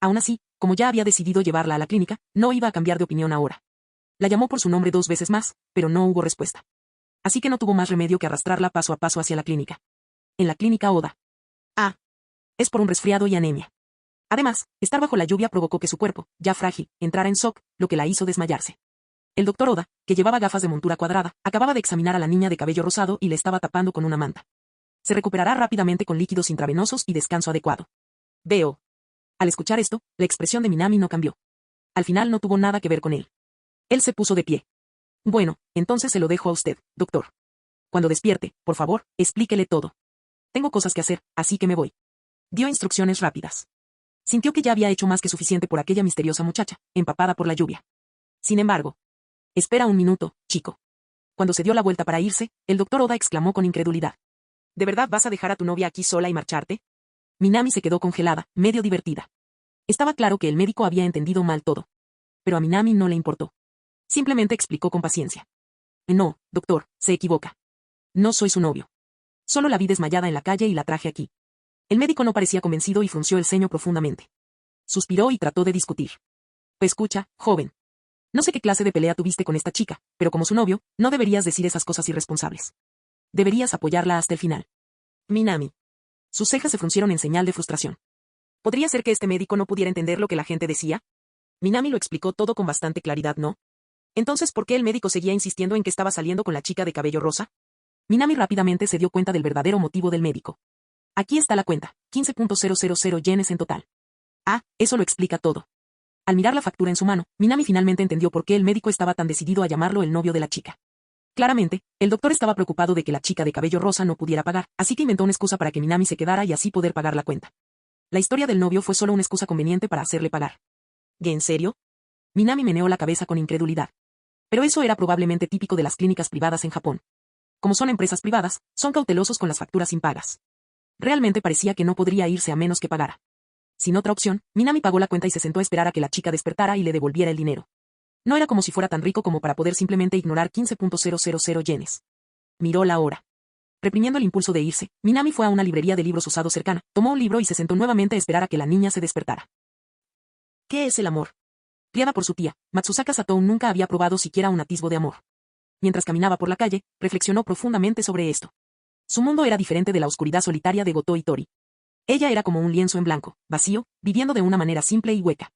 Aún así, como ya había decidido llevarla a la clínica, no iba a cambiar de opinión ahora. La llamó por su nombre 2 veces más, pero no hubo respuesta. Así que no tuvo más remedio que arrastrarla paso a paso hacia la clínica. En la clínica Oda. Es por un resfriado y anemia. Además, estar bajo la lluvia provocó que su cuerpo, ya frágil, entrara en shock, lo que la hizo desmayarse. El doctor Oda, que llevaba gafas de montura cuadrada, acababa de examinar a la niña de cabello rosado y le estaba tapando con una manta. Se recuperará rápidamente con líquidos intravenosos y descanso adecuado. Veo. Al escuchar esto, la expresión de Minami no cambió. Al final no tuvo nada que ver con él. Él se puso de pie. Bueno, entonces se lo dejo a usted, doctor. Cuando despierte, por favor, explíquele todo. Tengo cosas que hacer, así que me voy. Dio instrucciones rápidas. Sintió que ya había hecho más que suficiente por aquella misteriosa muchacha, empapada por la lluvia. Sin embargo, espera un minuto, chico. Cuando se dio la vuelta para irse, el doctor Oda exclamó con incredulidad. ¿De verdad vas a dejar a tu novia aquí sola y marcharte? Minami se quedó congelada, medio divertida. Estaba claro que el médico había entendido mal todo. Pero a Minami no le importó. Simplemente explicó con paciencia. No, doctor, se equivoca. No soy su novio. Solo la vi desmayada en la calle y la traje aquí. El médico no parecía convencido y frunció el ceño profundamente. Suspiró y trató de discutir. Escucha, joven. No sé qué clase de pelea tuviste con esta chica, pero como su novio, no deberías decir esas cosas irresponsables. Deberías apoyarla hasta el final. Minami. Sus cejas se fruncieron en señal de frustración. ¿Podría ser que este médico no pudiera entender lo que la gente decía? Minami lo explicó todo con bastante claridad, ¿no? Entonces, ¿por qué el médico seguía insistiendo en que estaba saliendo con la chica de cabello rosa? Minami rápidamente se dio cuenta del verdadero motivo del médico. Aquí está la cuenta, 15.000 yenes en total. Eso lo explica todo. Al mirar la factura en su mano, Minami finalmente entendió por qué el médico estaba tan decidido a llamarlo el novio de la chica. Claramente, el doctor estaba preocupado de que la chica de cabello rosa no pudiera pagar, así que inventó una excusa para que Minami se quedara y así poder pagar la cuenta. La historia del novio fue solo una excusa conveniente para hacerle pagar. ¿Y en serio? Minami meneó la cabeza con incredulidad. Pero eso era probablemente típico de las clínicas privadas en Japón. Como son empresas privadas, son cautelosos con las facturas impagas. Realmente parecía que no podría irse a menos que pagara. Sin otra opción, Minami pagó la cuenta y se sentó a esperar a que la chica despertara y le devolviera el dinero. No era como si fuera tan rico como para poder simplemente ignorar 15.000 yenes. Miró la hora. Reprimiendo el impulso de irse, Minami fue a una librería de libros usados cercana, tomó un libro y se sentó nuevamente a esperar a que la niña se despertara. ¿Qué es el amor? Criada por su tía, Matsusaka Satou nunca había probado siquiera un atisbo de amor. Mientras caminaba por la calle, reflexionó profundamente sobre esto. Su mundo era diferente de la oscuridad solitaria de Goto Itori. Ella era como un lienzo en blanco, vacío, viviendo de una manera simple y hueca.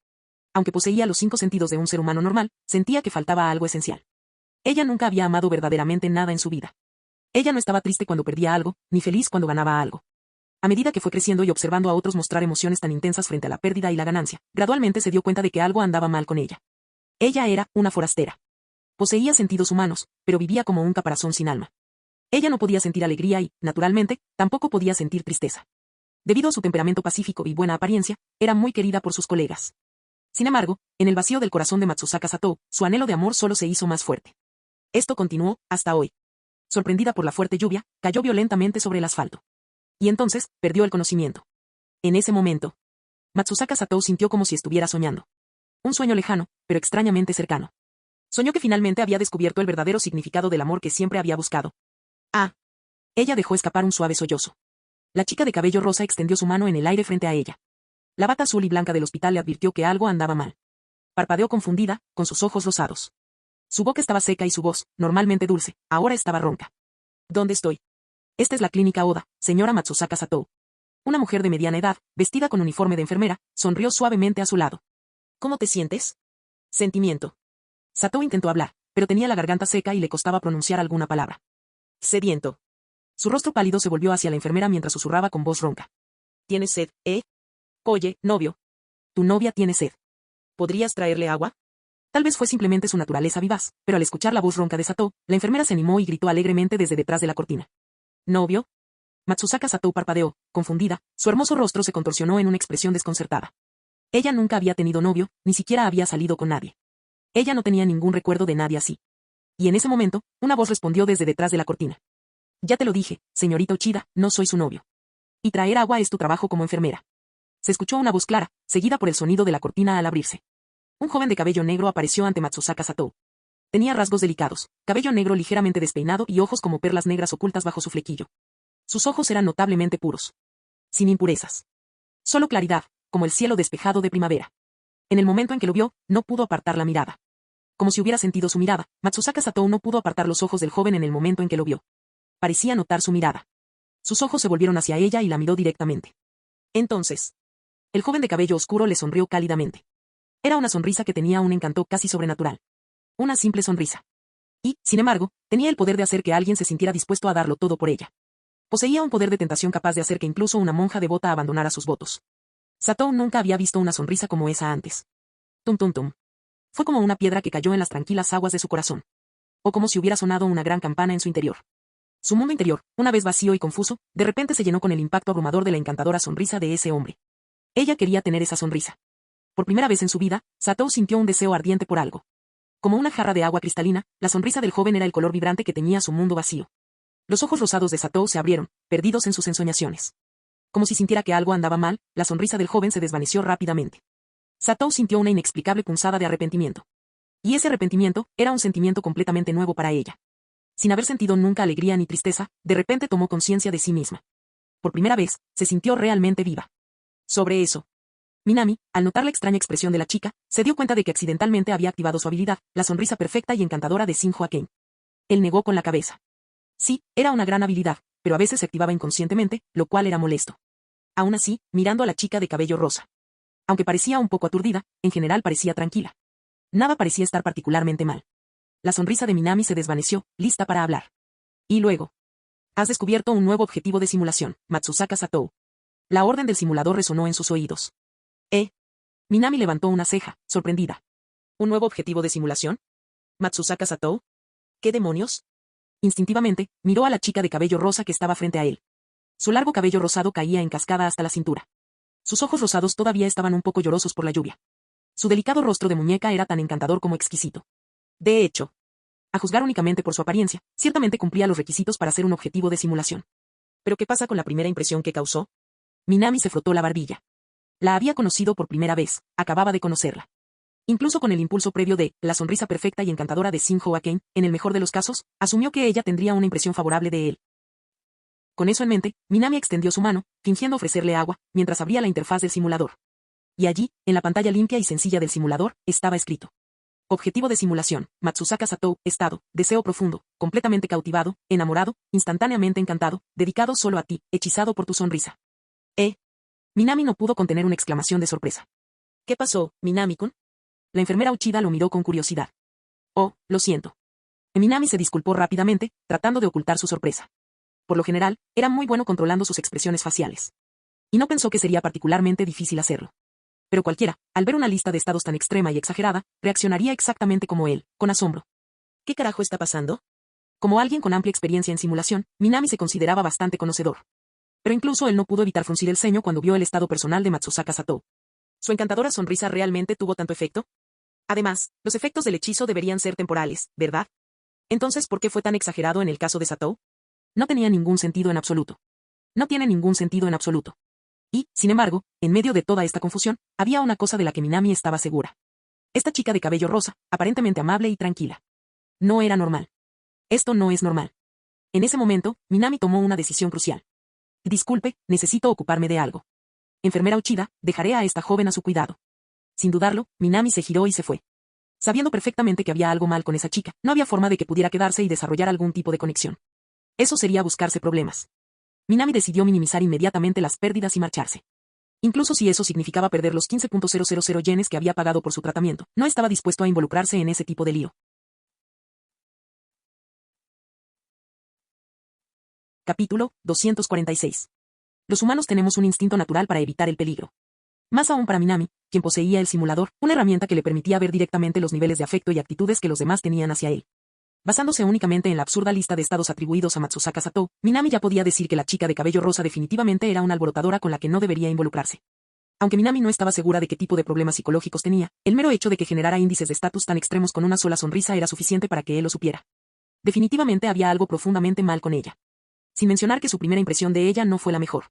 Aunque poseía los 5 sentidos de un ser humano normal, sentía que faltaba algo esencial. Ella nunca había amado verdaderamente nada en su vida. Ella no estaba triste cuando perdía algo, ni feliz cuando ganaba algo. A medida que fue creciendo y observando a otros mostrar emociones tan intensas frente a la pérdida y la ganancia, gradualmente se dio cuenta de que algo andaba mal con ella. Ella era una forastera. Poseía sentidos humanos, pero vivía como un caparazón sin alma. Ella no podía sentir alegría y, naturalmente, tampoco podía sentir tristeza. Debido a su temperamento pacífico y buena apariencia, era muy querida por sus colegas. Sin embargo, en el vacío del corazón de Matsusaka Satou, su anhelo de amor solo se hizo más fuerte. Esto continuó, hasta hoy. Sorprendida por la fuerte lluvia, cayó violentamente sobre el asfalto. Y entonces, perdió el conocimiento. En ese momento, Matsusaka Satou sintió como si estuviera soñando. Un sueño lejano, pero extrañamente cercano. Soñó que finalmente había descubierto el verdadero significado del amor que siempre había buscado. Ah. Ella dejó escapar un suave sollozo. La chica de cabello rosa extendió su mano en el aire frente a ella. La bata azul y blanca del hospital le advirtió que algo andaba mal. Parpadeó confundida, con sus ojos rosados. Su boca estaba seca y su voz, normalmente dulce, ahora estaba ronca. ¿Dónde estoy? Esta es la clínica Oda, señora Matsusaka Satou. Una mujer de mediana edad, vestida con uniforme de enfermera, sonrió suavemente a su lado. ¿Cómo te sientes? Sentimiento. Satou intentó hablar, pero tenía la garganta seca y le costaba pronunciar alguna palabra. Sediento. Su rostro pálido se volvió hacia la enfermera mientras susurraba con voz ronca. ¿Tienes sed, eh? Oye, novio. Tu novia tiene sed. ¿Podrías traerle agua? Tal vez fue simplemente su naturaleza vivaz, pero al escuchar la voz ronca de Satou, la enfermera se animó y gritó alegremente desde detrás de la cortina. ¿Novio? Matsusaka Satou parpadeó, confundida, su hermoso rostro se contorsionó en una expresión desconcertada. Ella nunca había tenido novio, ni siquiera había salido con nadie. Ella no tenía ningún recuerdo de nadie así. Y en ese momento, una voz respondió desde detrás de la cortina. Ya te lo dije, señorita Uchida, no soy su novio. Y traer agua es tu trabajo como enfermera. Se escuchó una voz clara, seguida por el sonido de la cortina al abrirse. Un joven de cabello negro apareció ante Matsusaka Satou. Tenía rasgos delicados, cabello negro ligeramente despeinado y ojos como perlas negras ocultas bajo su flequillo. Sus ojos eran notablemente puros. Sin impurezas. Solo claridad, como el cielo despejado de primavera. En el momento en que lo vio, no pudo apartar la mirada. Como si hubiera sentido su mirada, Matsusaka Satou no pudo apartar los ojos del joven en el momento en que lo vio. Parecía notar su mirada. Sus ojos se volvieron hacia ella y la miró directamente. Entonces, el joven de cabello oscuro le sonrió cálidamente. Era una sonrisa que tenía un encanto casi sobrenatural. Una simple sonrisa. Y, sin embargo, tenía el poder de hacer que alguien se sintiera dispuesto a darlo todo por ella. Poseía un poder de tentación capaz de hacer que incluso una monja devota abandonara sus votos. Satou nunca había visto una sonrisa como esa antes. Tum tum tum. Fue como una piedra que cayó en las tranquilas aguas de su corazón. O como si hubiera sonado una gran campana en su interior. Su mundo interior, una vez vacío y confuso, de repente se llenó con el impacto abrumador de la encantadora sonrisa de ese hombre. Ella quería tener esa sonrisa. Por primera vez en su vida, Satou sintió un deseo ardiente por algo. Como una jarra de agua cristalina, la sonrisa del joven era el color vibrante que tenía su mundo vacío. Los ojos rosados de Satou se abrieron, perdidos en sus ensoñaciones. Como si sintiera que algo andaba mal, la sonrisa del joven se desvaneció rápidamente. Satou sintió una inexplicable punzada de arrepentimiento. Y ese arrepentimiento era un sentimiento completamente nuevo para ella. Sin haber sentido nunca alegría ni tristeza, de repente tomó conciencia de sí misma. Por primera vez, se sintió realmente viva. Sobre eso, Minami, al notar la extraña expresión de la chica, se dio cuenta de que accidentalmente había activado su habilidad, la sonrisa perfecta y encantadora de Shinjo Aken. Él negó con la cabeza. Sí, era una gran habilidad, pero a veces se activaba inconscientemente, lo cual era molesto. Aún así, mirando a la chica de cabello rosa. Aunque parecía un poco aturdida, en general parecía tranquila. Nada parecía estar particularmente mal. La sonrisa de Minami se desvaneció, lista para hablar. Y luego. Has descubierto un nuevo objetivo de simulación, Matsusaka Satou. La orden del simulador resonó en sus oídos. Minami levantó una ceja, sorprendida. ¿Un nuevo objetivo de simulación? ¿Matsusaka Satou? ¿Qué demonios? Instintivamente, miró a la chica de cabello rosa que estaba frente a él. Su largo cabello rosado caía en cascada hasta la cintura. Sus ojos rosados todavía estaban un poco llorosos por la lluvia. Su delicado rostro de muñeca era tan encantador como exquisito. De hecho, a juzgar únicamente por su apariencia, ciertamente cumplía los requisitos para ser un objetivo de simulación. ¿Pero qué pasa con la primera impresión que causó? Minami se frotó la barbilla. La había conocido por primera vez, acababa de conocerla. Incluso con el impulso previo de la sonrisa perfecta y encantadora de Shinjo Aken, en el mejor de los casos, asumió que ella tendría una impresión favorable de él. Con eso en mente, Minami extendió su mano, fingiendo ofrecerle agua, mientras abría la interfaz del simulador. y allí, en la pantalla limpia y sencilla del simulador, estaba escrito. Objetivo de simulación, Matsusaka Satou, estado, deseo profundo, completamente cautivado, enamorado, instantáneamente encantado, dedicado solo a ti, hechizado por tu sonrisa. Minami no pudo contener una exclamación de sorpresa. ¿Qué pasó, Minami-kun? La enfermera Uchida lo miró con curiosidad. Oh, lo siento. Minami se disculpó rápidamente, tratando de ocultar su sorpresa. Por lo general, era muy bueno controlando sus expresiones faciales. Y no pensó que sería particularmente difícil hacerlo. Pero cualquiera, al ver una lista de estados tan extrema y exagerada, reaccionaría exactamente como él, con asombro. ¿Qué carajo está pasando? Como alguien con amplia experiencia en simulación, Minami se consideraba bastante conocedor. Pero incluso él no pudo evitar fruncir el ceño cuando vio el estado personal de Matsusaka Satou. ¿Su encantadora sonrisa realmente tuvo tanto efecto? Además, los efectos del hechizo deberían ser temporales, ¿verdad? Entonces, ¿por qué fue tan exagerado en el caso de Satou? No tenía ningún sentido en absoluto. No tiene ningún sentido en absoluto. Y, sin embargo, en medio de toda esta confusión, había una cosa de la que Minami estaba segura. Esta chica de cabello rosa, aparentemente amable y tranquila. No era normal. Esto no es normal. En ese momento, Minami tomó una decisión crucial. Disculpe, necesito ocuparme de algo. Enfermera Uchida, dejaré a esta joven a su cuidado. Sin dudarlo, Minami se giró y se fue. Sabiendo perfectamente que había algo mal con esa chica, no había forma de que pudiera quedarse y desarrollar algún tipo de conexión. Eso sería buscarse problemas. Minami decidió minimizar inmediatamente las pérdidas y marcharse. Incluso si eso significaba perder los 15.000 yenes que había pagado por su tratamiento, no estaba dispuesto a involucrarse en ese tipo de lío. Capítulo 246. Los humanos tenemos un instinto natural para evitar el peligro. Más aún para Minami, quien poseía el simulador, una herramienta que le permitía ver directamente los niveles de afecto y actitudes que los demás tenían hacia él. Basándose únicamente en la absurda lista de estados atribuidos a Matsusaka Satou, Minami ya podía decir que la chica de cabello rosa definitivamente era una alborotadora con la que no debería involucrarse. Aunque Minami no estaba segura de qué tipo de problemas psicológicos tenía, el mero hecho de que generara índices de estatus tan extremos con una sola sonrisa era suficiente para que él lo supiera. Definitivamente había algo profundamente mal con ella. Sin mencionar que su primera impresión de ella no fue la mejor.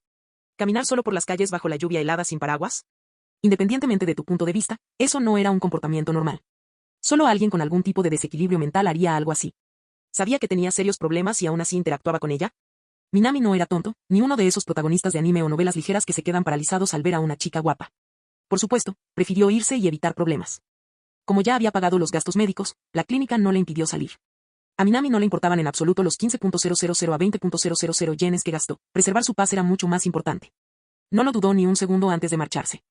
¿Caminar solo por las calles bajo la lluvia helada sin paraguas? Independientemente de tu punto de vista, eso no era un comportamiento normal. Solo alguien con algún tipo de desequilibrio mental haría algo así. ¿Sabía que tenía serios problemas y aún así interactuaba con ella? Minami no era tonto, ni uno de esos protagonistas de anime o novelas ligeras que se quedan paralizados al ver a una chica guapa. Por supuesto, prefirió irse y evitar problemas. Como ya había pagado los gastos médicos, la clínica no le impidió salir. A Minami no le importaban en absoluto los 15.000 a 20.000 yenes que gastó, preservar su paz era mucho más importante. No lo dudó ni un segundo antes de marcharse.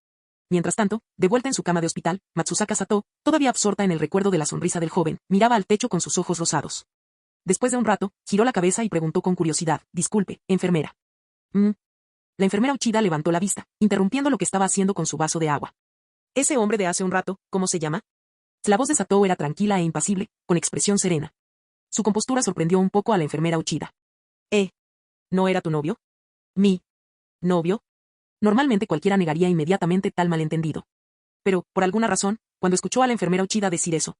Mientras tanto, de vuelta en su cama de hospital, Matsusaka Satou, todavía absorta en el recuerdo de la sonrisa del joven, miraba al techo con sus ojos rosados. Después de un rato, giró la cabeza y preguntó con curiosidad, disculpe, enfermera. La enfermera Uchida levantó la vista, interrumpiendo lo que estaba haciendo con su vaso de agua. Ese hombre de hace un rato, ¿cómo se llama? La voz de Satou era tranquila e impasible, con expresión serena. Su compostura sorprendió un poco a la enfermera Uchida. ¿No era tu novio? ¿Mi novio? Normalmente cualquiera negaría inmediatamente tal malentendido. Pero, por alguna razón, cuando escuchó a la enfermera Uchida decir eso,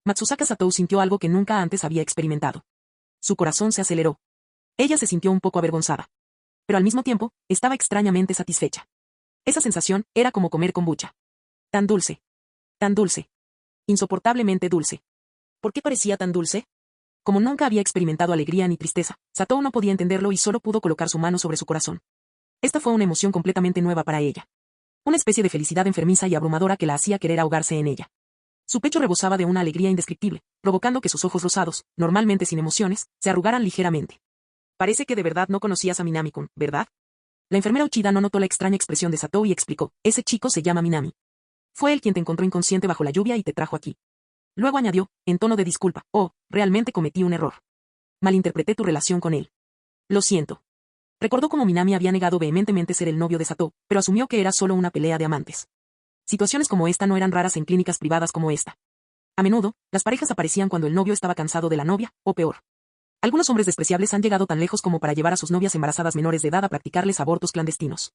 Matsusaka Satou sintió algo que nunca antes había experimentado. Su corazón se aceleró. Ella se sintió un poco avergonzada. Pero al mismo tiempo, estaba extrañamente satisfecha. Esa sensación era como comer kombucha. Tan dulce. Tan dulce. Insoportablemente dulce. ¿Por qué parecía tan dulce? Como nunca había experimentado alegría ni tristeza, Satou no podía entenderlo y solo pudo colocar su mano sobre su corazón. Esta fue una emoción completamente nueva para ella. Una especie de felicidad enfermiza y abrumadora que la hacía querer ahogarse en ella. Su pecho rebosaba de una alegría indescriptible, provocando que sus ojos rosados, normalmente sin emociones, se arrugaran ligeramente. Parece que de verdad no conocías a Minami-kun, ¿verdad? La enfermera Uchida no notó la extraña expresión de Satou y explicó, ese chico se llama Minami. Fue él quien te encontró inconsciente bajo la lluvia y te trajo aquí. Luego añadió, en tono de disculpa, realmente cometí un error. Malinterpreté tu relación con él. Lo siento. Recordó cómo Minami había negado vehementemente ser el novio de Satou, pero asumió que era solo una pelea de amantes. Situaciones como esta no eran raras en clínicas privadas como esta. A menudo, las parejas aparecían cuando el novio estaba cansado de la novia, o peor. Algunos hombres despreciables han llegado tan lejos como para llevar a sus novias embarazadas menores de edad a practicarles abortos clandestinos.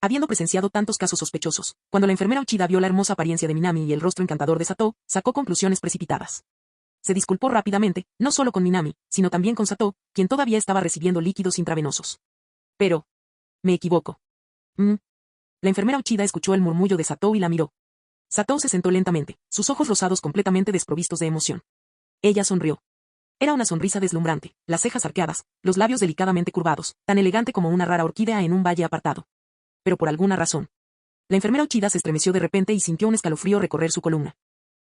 Habiendo presenciado tantos casos sospechosos, cuando la enfermera Uchida vio la hermosa apariencia de Minami y el rostro encantador de Satou, sacó conclusiones precipitadas. Se disculpó rápidamente, no solo con Minami, sino también con Satou, quien todavía estaba recibiendo líquidos intravenosos. Pero, me equivoco. La enfermera Uchida escuchó el murmullo de Satou y la miró. Satou se sentó lentamente, sus ojos rosados completamente desprovistos de emoción. Ella sonrió. Era una sonrisa deslumbrante, las cejas arqueadas, los labios delicadamente curvados, tan elegante como una rara orquídea en un valle apartado. Pero por alguna razón, La enfermera Uchida se estremeció de repente y sintió un escalofrío recorrer su columna.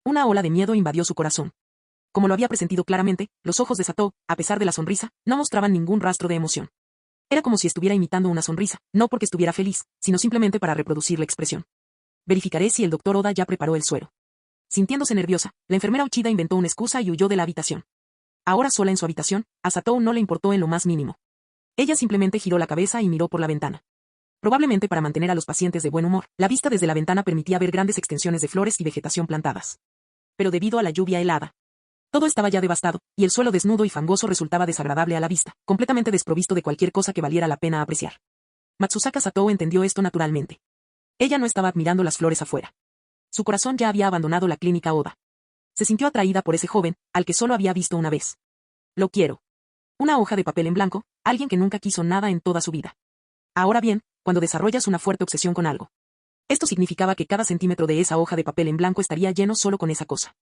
Una ola de miedo invadió su corazón. Como lo había presentido claramente, los ojos de Satou, a pesar de la sonrisa, no mostraban ningún rastro de emoción. Era como si estuviera imitando una sonrisa, no porque estuviera feliz, sino simplemente para reproducir la expresión. Verificaré si el doctor Oda ya preparó el suero. Sintiéndose nerviosa, la enfermera Uchida inventó una excusa y huyó de la habitación. Ahora sola en su habitación, a Satou no le importó en lo más mínimo. Ella simplemente giró la cabeza y miró por la ventana. Probablemente para mantener a los pacientes de buen humor, la vista desde la ventana permitía ver grandes extensiones de flores y vegetación plantadas. Pero debido a la lluvia helada, todo estaba ya devastado, y el suelo desnudo y fangoso resultaba desagradable a la vista, completamente desprovisto de cualquier cosa que valiera la pena apreciar. Matsusaka Satou entendió esto naturalmente. Ella no estaba admirando las flores afuera. Su corazón ya había abandonado la clínica Oda. Se sintió atraída por ese joven, al que solo había visto una vez. Lo quiero. Una hoja de papel en blanco, alguien que nunca quiso nada en toda su vida. Ahora bien, cuando desarrollas una fuerte obsesión con algo. Esto significaba que cada centímetro de esa hoja de papel en blanco estaría lleno solo con esa cosa.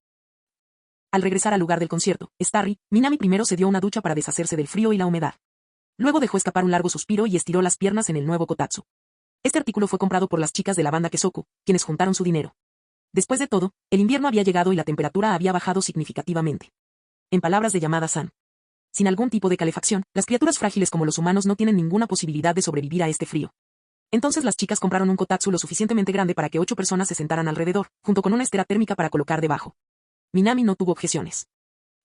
Al regresar al lugar del concierto, Starry, Minami primero se dio una ducha para deshacerse del frío y la humedad. Luego dejó escapar un largo suspiro y estiró las piernas en el nuevo kotatsu. Este artículo fue comprado por las chicas de la banda Kesoku, quienes juntaron su dinero. Después de todo, el invierno había llegado y la temperatura había bajado significativamente. En palabras de Yamada-san, sin algún tipo de calefacción, las criaturas frágiles como los humanos no tienen ninguna posibilidad de sobrevivir a este frío. Entonces las chicas compraron un kotatsu lo suficientemente grande para que 8 personas se sentaran alrededor, junto con una estera térmica para colocar debajo. Minami no tuvo objeciones.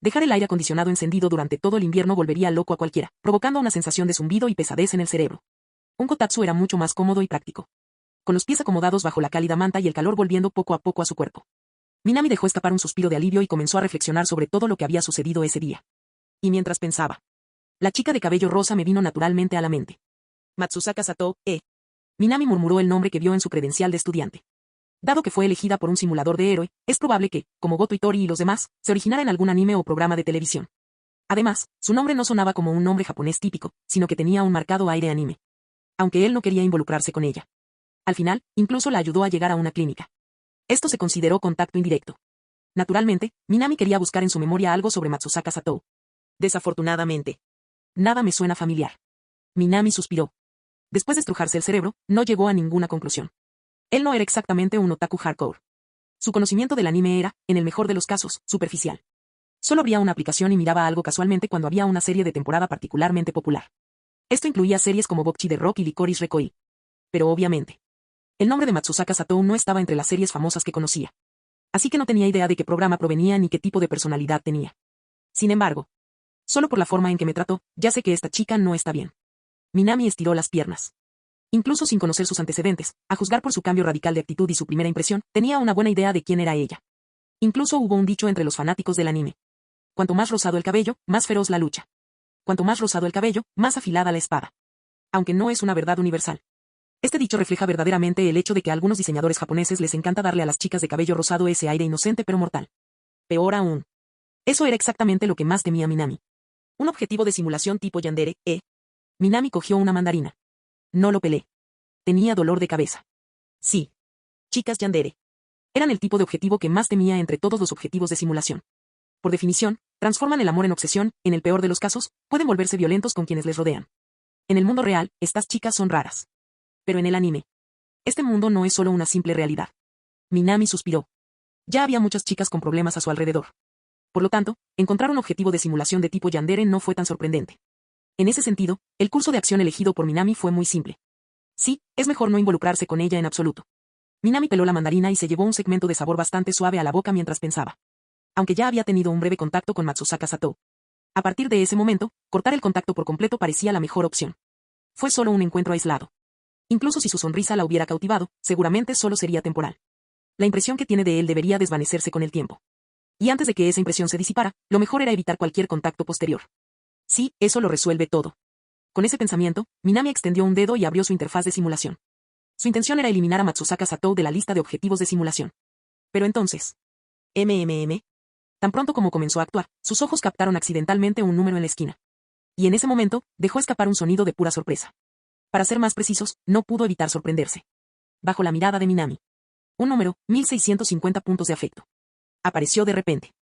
Dejar el aire acondicionado encendido durante todo el invierno volvería loco a cualquiera, provocando una sensación de zumbido y pesadez en el cerebro. Un kotatsu era mucho más cómodo y práctico. Con los pies acomodados bajo la cálida manta y el calor volviendo poco a poco a su cuerpo. Minami dejó escapar un suspiro de alivio y comenzó a reflexionar sobre todo lo que había sucedido ese día. Y mientras pensaba, la chica de cabello rosa me vino naturalmente a la mente. Matsusaka Satou, Minami murmuró el nombre que vio en su credencial de estudiante. Dado que fue elegida por un simulador de héroe, es probable que, como Goto Itori y los demás, se originara en algún anime o programa de televisión. Además, su nombre no sonaba como un nombre japonés típico, sino que tenía un marcado aire anime. Aunque él no quería involucrarse con ella. Al final, incluso la ayudó a llegar a una clínica. Esto se consideró contacto indirecto. Naturalmente, Minami quería buscar en su memoria algo sobre Matsusaka Satou. Desafortunadamente, nada me suena familiar. Minami suspiró. Después de estrujarse el cerebro, no llegó a ninguna conclusión. Él no era exactamente un otaku hardcore. Su conocimiento del anime era, en el mejor de los casos, superficial. Solo abría una aplicación y miraba algo casualmente cuando había una serie de temporada particularmente popular. Esto incluía series como Bokchi de Rock y Licorice Recoil. Pero obviamente, el nombre de Matsusaka Satou no estaba entre las series famosas que conocía. Así que no tenía idea de qué programa provenía ni qué tipo de personalidad tenía. Sin embargo, solo por la forma en que me trató, ya sé que esta chica no está bien. Minami estiró las piernas. Incluso sin conocer sus antecedentes, a juzgar por su cambio radical de actitud y su primera impresión, tenía una buena idea de quién era ella. Incluso hubo un dicho entre los fanáticos del anime. Cuanto más rosado el cabello, más feroz la lucha. Cuanto más rosado el cabello, más afilada la espada. Aunque no es una verdad universal. Este dicho refleja verdaderamente el hecho de que a algunos diseñadores japoneses les encanta darle a las chicas de cabello rosado ese aire inocente pero mortal. Peor aún. Eso era exactamente lo que más temía Minami. Un objetivo de simulación tipo yandere, Minami cogió una mandarina. No lo pelé. Tenía dolor de cabeza. Sí. Chicas yandere. Eran el tipo de objetivo que más temía entre todos los objetivos de simulación. Por definición, transforman el amor en obsesión, en el peor de los casos, pueden volverse violentos con quienes les rodean. En el mundo real, estas chicas son raras. Pero en el anime, este mundo no es solo una simple realidad. Minami suspiró. Ya había muchas chicas con problemas a su alrededor. Por lo tanto, encontrar un objetivo de simulación de tipo yandere no fue tan sorprendente. En ese sentido, el curso de acción elegido por Minami fue muy simple. Sí, es mejor no involucrarse con ella en absoluto. Minami peló la mandarina y se llevó un segmento de sabor bastante suave a la boca mientras pensaba. Aunque ya había tenido un breve contacto con Matsusaka Satou. A partir de ese momento, cortar el contacto por completo parecía la mejor opción. Fue solo un encuentro aislado. Incluso si su sonrisa la hubiera cautivado, seguramente solo sería temporal. La impresión que tiene de él debería desvanecerse con el tiempo. Y antes de que esa impresión se disipara, lo mejor era evitar cualquier contacto posterior. Sí, eso lo resuelve todo. Con ese pensamiento, Minami extendió un dedo y abrió su interfaz de simulación. Su intención era eliminar a Matsusaka Satou de la lista de objetivos de simulación. Pero entonces... Tan pronto como comenzó a actuar, sus ojos captaron accidentalmente un número en la esquina. Y en ese momento, dejó escapar un sonido de pura sorpresa. Para ser más precisos, no pudo evitar sorprenderse. Bajo la mirada de Minami. Un número, 1650 puntos de afecto. Apareció de repente.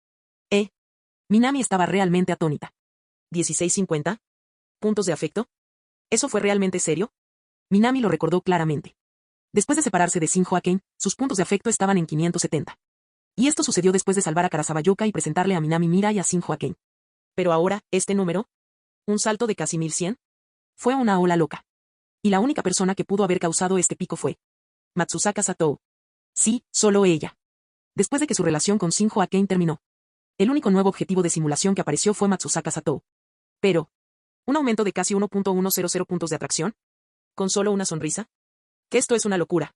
Minami estaba realmente atónita. ¿1650? ¿Puntos de afecto? ¿Eso fue realmente serio? Minami lo recordó claramente. Después de separarse de Shinjo Aken, sus puntos de afecto estaban en 570. Y esto sucedió después de salvar a Karasawa Yuka y presentarle a Minami Mira y a Shinjo Aken. Pero ahora, ¿este número? ¿Un salto de casi 1100? Fue una ola loca. Y la única persona que pudo haber causado este pico fue Matsusaka Satou. Sí, solo ella. Después de que su relación con Shinjo Aken terminó, el único nuevo objetivo de simulación que apareció fue Matsusaka Satou. Pero, ¿un aumento de casi 1.100 puntos de atracción? ¿Con solo una sonrisa? Que esto es una locura.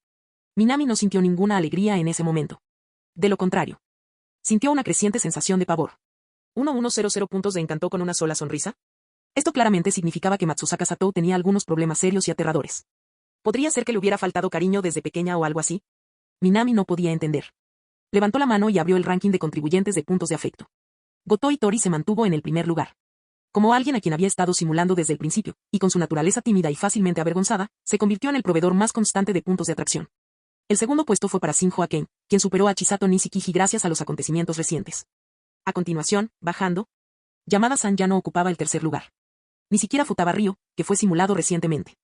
Minami no sintió ninguna alegría en ese momento. De lo contrario, sintió una creciente sensación de pavor. 1.100 puntos de encanto con una sola sonrisa. Esto claramente significaba que Matsusaka Satou tenía algunos problemas serios y aterradores. ¿Podría ser que le hubiera faltado cariño desde pequeña o algo así? Minami no podía entender. Levantó la mano y abrió el ranking de contribuyentes de puntos de afecto. Goto Itori se mantuvo en el primer lugar. Como alguien a quien había estado simulando desde el principio, y con su naturaleza tímida y fácilmente avergonzada, se convirtió en el proveedor más constante de puntos de atracción. El segundo puesto fue para Shinjo Aken, quien superó a Chisato Nishikiji gracias a los acontecimientos recientes. A continuación, bajando, Yamada-san ya no ocupaba el tercer lugar. Ni siquiera Futaba Ryo, que fue simulado recientemente.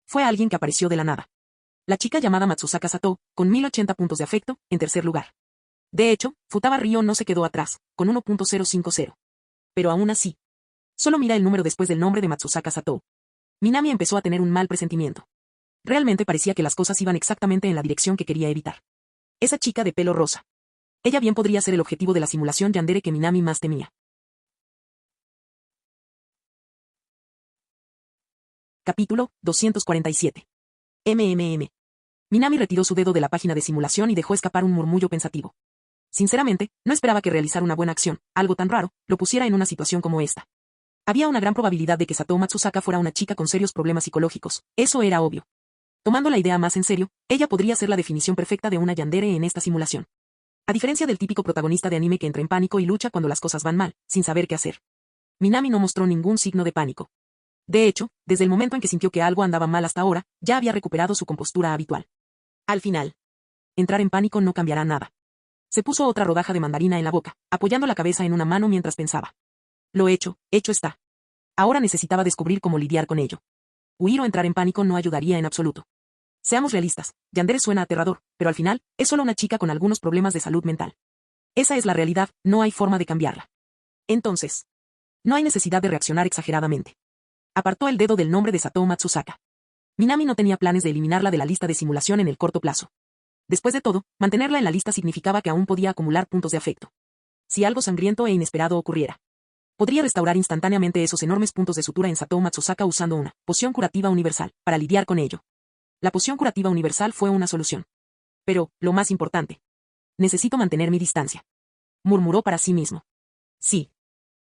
Fue alguien que apareció de la nada. La chica llamada Matsusaka Satou, con 1080 puntos de afecto, en tercer lugar. De hecho, Futaba Ryo no se quedó atrás, con 1.050. Pero aún así, solo mira el número después del nombre de Matsusaka Satou. Minami empezó a tener un mal presentimiento. Realmente parecía que las cosas iban exactamente en la dirección que quería evitar. Esa chica de pelo rosa. Ella bien podría ser el objetivo de la simulación yandere que Minami más temía. Capítulo 247. Minami retiró su dedo de la página de simulación y dejó escapar un murmullo pensativo. Sinceramente, no esperaba que realizar una buena acción, algo tan raro, lo pusiera en una situación como esta. Había una gran probabilidad de que Satou Matsusaka fuera una chica con serios problemas psicológicos, eso era obvio. Tomando la idea más en serio, ella podría ser la definición perfecta de una yandere en esta simulación. A diferencia del típico protagonista de anime que entra en pánico y lucha cuando las cosas van mal, sin saber qué hacer. Minami no mostró ningún signo de pánico. De hecho, desde el momento en que sintió que algo andaba mal hasta ahora, ya había recuperado su compostura habitual. Al final, entrar en pánico no cambiará nada. Se puso otra rodaja de mandarina en la boca, apoyando la cabeza en una mano mientras pensaba. Lo hecho está. Ahora necesitaba descubrir cómo lidiar con ello. Huir o entrar en pánico no ayudaría en absoluto. Seamos realistas, yandere suena aterrador, pero al final, es solo una chica con algunos problemas de salud mental. Esa es la realidad, no hay forma de cambiarla. Entonces, no hay necesidad de reaccionar exageradamente. Apartó el dedo del nombre de Satou Matsusaka. Minami no tenía planes de eliminarla de la lista de simulación en el corto plazo. Después de todo, mantenerla en la lista significaba que aún podía acumular puntos de afecto. Si algo sangriento e inesperado ocurriera, podría restaurar instantáneamente esos enormes puntos de sutura en Satou Matsusaka usando una poción curativa universal para lidiar con ello. La poción curativa universal fue una solución. Pero, lo más importante, necesito mantener mi distancia. Murmuró para sí mismo. Sí.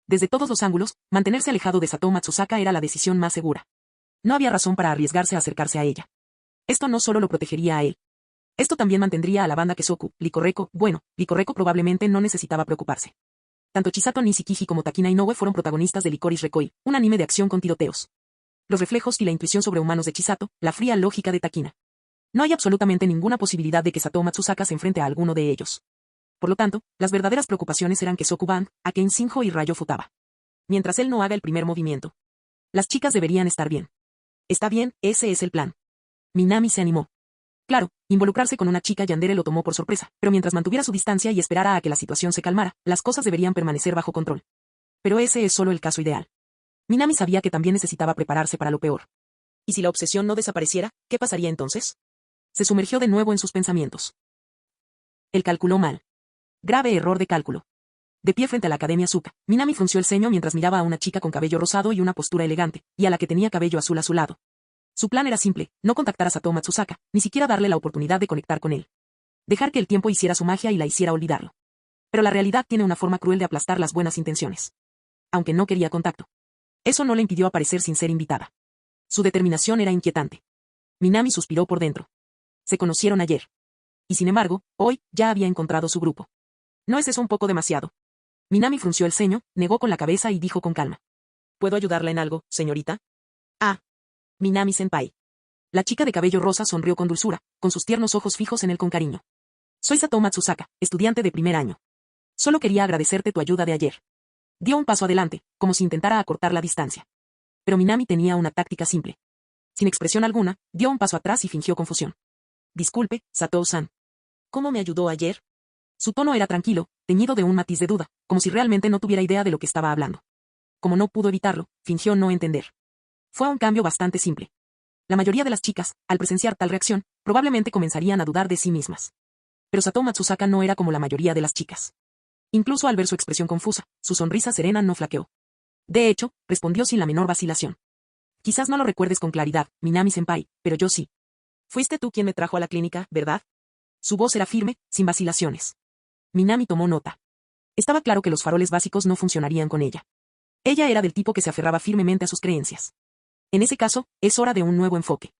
Desde todos los ángulos, mantenerse alejado de Satou Matsusaka era la decisión más segura. No había razón para arriesgarse a acercarse a ella. Esto no solo lo protegería a él. Esto también mantendría a la banda Kesoku, Licorreco, Licorreco probablemente no necesitaba preocuparse. Tanto Chisato Nishikiji como Takina Inoue fueron protagonistas de Licorice Recoil, un anime de acción con tiroteos. Los reflejos y la intuición sobrehumanos de Chisato, la fría lógica de Takina. No hay absolutamente ninguna posibilidad de que Satou Matsusaka se enfrente a alguno de ellos. Por lo tanto, las verdaderas preocupaciones eran Kesoku Band, Aken Shinjo y Ryo Futaba. Mientras él no haga el primer movimiento, las chicas deberían estar bien. Está bien, ese es el plan. Minami se animó. Claro, involucrarse con una chica yandere lo tomó por sorpresa, pero mientras mantuviera su distancia y esperara a que la situación se calmara, las cosas deberían permanecer bajo control. Pero ese es solo el caso ideal. Minami sabía que también necesitaba prepararse para lo peor. ¿Y si la obsesión no desapareciera, qué pasaría entonces? Se sumergió de nuevo en sus pensamientos. Él calculó mal. Grave error de cálculo. De pie frente a la Academia Zuka, Minami frunció el ceño mientras miraba a una chica con cabello rosado y una postura elegante, y a la que tenía cabello azul a su lado. Su plan era simple, no contactar a Satou Matsusaka, ni siquiera darle la oportunidad de conectar con él. Dejar que el tiempo hiciera su magia y la hiciera olvidarlo. Pero la realidad tiene una forma cruel de aplastar las buenas intenciones. Aunque no quería contacto. Eso no le impidió aparecer sin ser invitada. Su determinación era inquietante. Minami suspiró por dentro. Se conocieron ayer. Y sin embargo, hoy, ya había encontrado su grupo. ¿No es eso un poco demasiado? Minami frunció el ceño, negó con la cabeza y dijo con calma. ¿Puedo ayudarla en algo, señorita? Ah. Minami-senpai. La chica de cabello rosa sonrió con dulzura, con sus tiernos ojos fijos en él con cariño. Soy Satou Matsusaka, estudiante de primer año. Solo quería agradecerte tu ayuda de ayer. Dio un paso adelante, como si intentara acortar la distancia. Pero Minami tenía una táctica simple. Sin expresión alguna, dio un paso atrás y fingió confusión. disculpe, Satou-san. ¿Cómo me ayudó ayer? Su tono era tranquilo, teñido de un matiz de duda, como si realmente no tuviera idea de lo que estaba hablando. Como no pudo evitarlo, fingió no entender. Fue un cambio bastante simple. La mayoría de las chicas, al presenciar tal reacción, probablemente comenzarían a dudar de sí mismas. Pero Satou Matsusaka no era como la mayoría de las chicas. Incluso al ver su expresión confusa, su sonrisa serena no flaqueó. De hecho, respondió sin la menor vacilación. Quizás no lo recuerdes con claridad, Minami-senpai, pero yo sí. Fuiste tú quien me trajo a la clínica, ¿verdad? Su voz era firme, sin vacilaciones. Minami tomó nota. Estaba claro que los faroles básicos no funcionarían con ella. Ella era del tipo que se aferraba firmemente a sus creencias. En ese caso, es hora de un nuevo enfoque.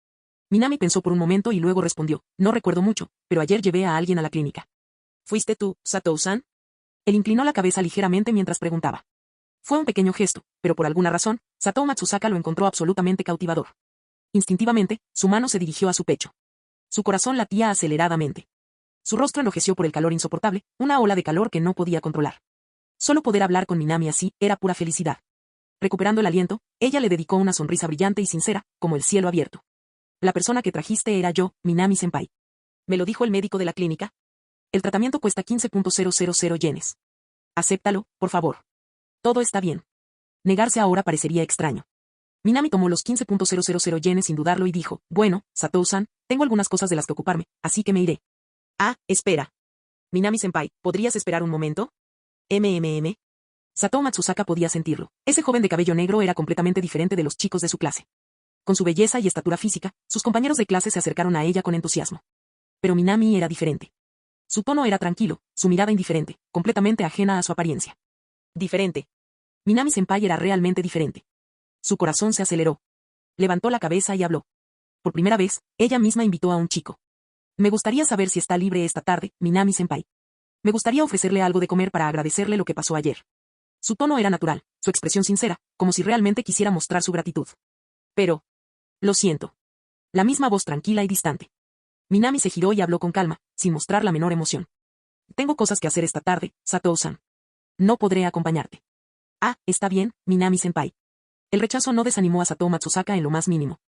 Minami pensó por un momento y luego respondió, no recuerdo mucho, pero ayer llevé a alguien a la clínica. ¿Fuiste tú, Satou-san? Él inclinó la cabeza ligeramente mientras preguntaba. Fue un pequeño gesto, pero por alguna razón, Satou Matsusaka lo encontró absolutamente cautivador. Instintivamente, su mano se dirigió a su pecho. Su corazón latía aceleradamente. Su rostro enrojeció por el calor insoportable, una ola de calor que no podía controlar. Solo poder hablar con Minami así era pura felicidad. Recuperando el aliento, ella le dedicó una sonrisa brillante y sincera, como el cielo abierto. La persona que trajiste era yo, Minami-senpai. ¿Me lo dijo el médico de la clínica? El tratamiento cuesta 15.000 yenes. Acéptalo, por favor. Todo está bien. Negarse ahora parecería extraño. Minami tomó los 15.000 yenes sin dudarlo y dijo, bueno, Satou-san, tengo algunas cosas de las que ocuparme, así que me iré. Ah, espera. Minami-senpai, ¿podrías esperar un momento? Satou Matsusaka podía sentirlo. Ese joven de cabello negro era completamente diferente de los chicos de su clase. Con su belleza y estatura física, sus compañeros de clase se acercaron a ella con entusiasmo. Pero Minami era diferente. Su tono era tranquilo, su mirada indiferente, completamente ajena a su apariencia. Diferente. Minami-senpai era realmente diferente. Su corazón se aceleró. Levantó la cabeza y habló. Por primera vez, ella misma invitó a un chico. Me gustaría saber si está libre esta tarde, Minami-senpai. Me gustaría ofrecerle algo de comer para agradecerle lo que pasó ayer. Su tono era natural, su expresión sincera, como si realmente quisiera mostrar su gratitud. Pero, lo siento. La misma voz tranquila y distante. Minami se giró y habló con calma, sin mostrar la menor emoción. Tengo cosas que hacer esta tarde, Satou-san. No podré acompañarte. Ah, está bien, Minami-senpai. El rechazo no desanimó a Satou Matsusaka en lo más mínimo.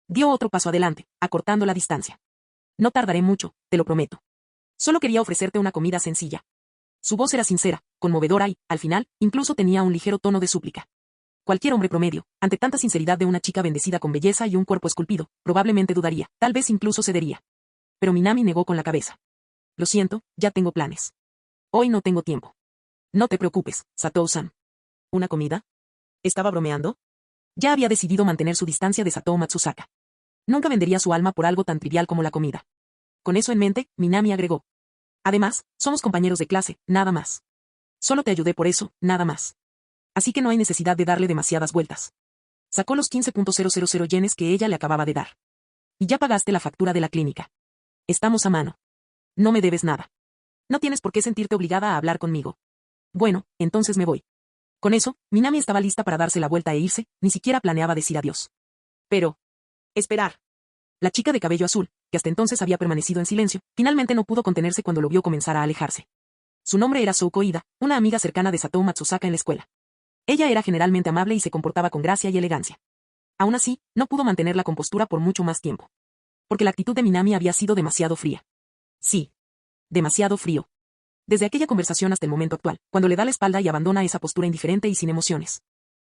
Dio otro paso adelante, acortando la distancia. No tardaré mucho, te lo prometo. Solo quería ofrecerte una comida sencilla. Su voz era sincera, conmovedora y, al final, incluso tenía un ligero tono de súplica. Cualquier hombre promedio, ante tanta sinceridad de una chica bendecida con belleza y un cuerpo esculpido, probablemente dudaría, tal vez incluso cedería. Pero Minami negó con la cabeza. Lo siento, ya tengo planes. Hoy no tengo tiempo. No te preocupes, Satou-san. ¿Una comida? ¿Estaba bromeando? Ya había decidido mantener su distancia de Satou Matsusaka. Nunca vendería su alma por algo tan trivial como la comida. Con eso en mente, Minami agregó. Además, somos compañeros de clase, nada más. Solo te ayudé por eso, nada más. Así que no hay necesidad de darle demasiadas vueltas. Sacó los 15.000 yenes que ella le acababa de dar. Y ya pagaste la factura de la clínica. Estamos a mano. No me debes nada. No tienes por qué sentirte obligada a hablar conmigo. Bueno, entonces me voy. Con eso, Minami estaba lista para darse la vuelta e irse, ni siquiera planeaba decir adiós. Pero... esperar. La chica de cabello azul, que hasta entonces había permanecido en silencio, finalmente no pudo contenerse cuando lo vio comenzar a alejarse. Su nombre era Souko Ida, una amiga cercana de Satou Matsusaka en la escuela. Ella era generalmente amable y se comportaba con gracia y elegancia. Aún así, no pudo mantener la compostura por mucho más tiempo. Porque la actitud de Minami había sido demasiado fría. Sí. Demasiado frío. Desde aquella conversación hasta el momento actual, cuando le da la espalda y abandona esa postura indiferente y sin emociones.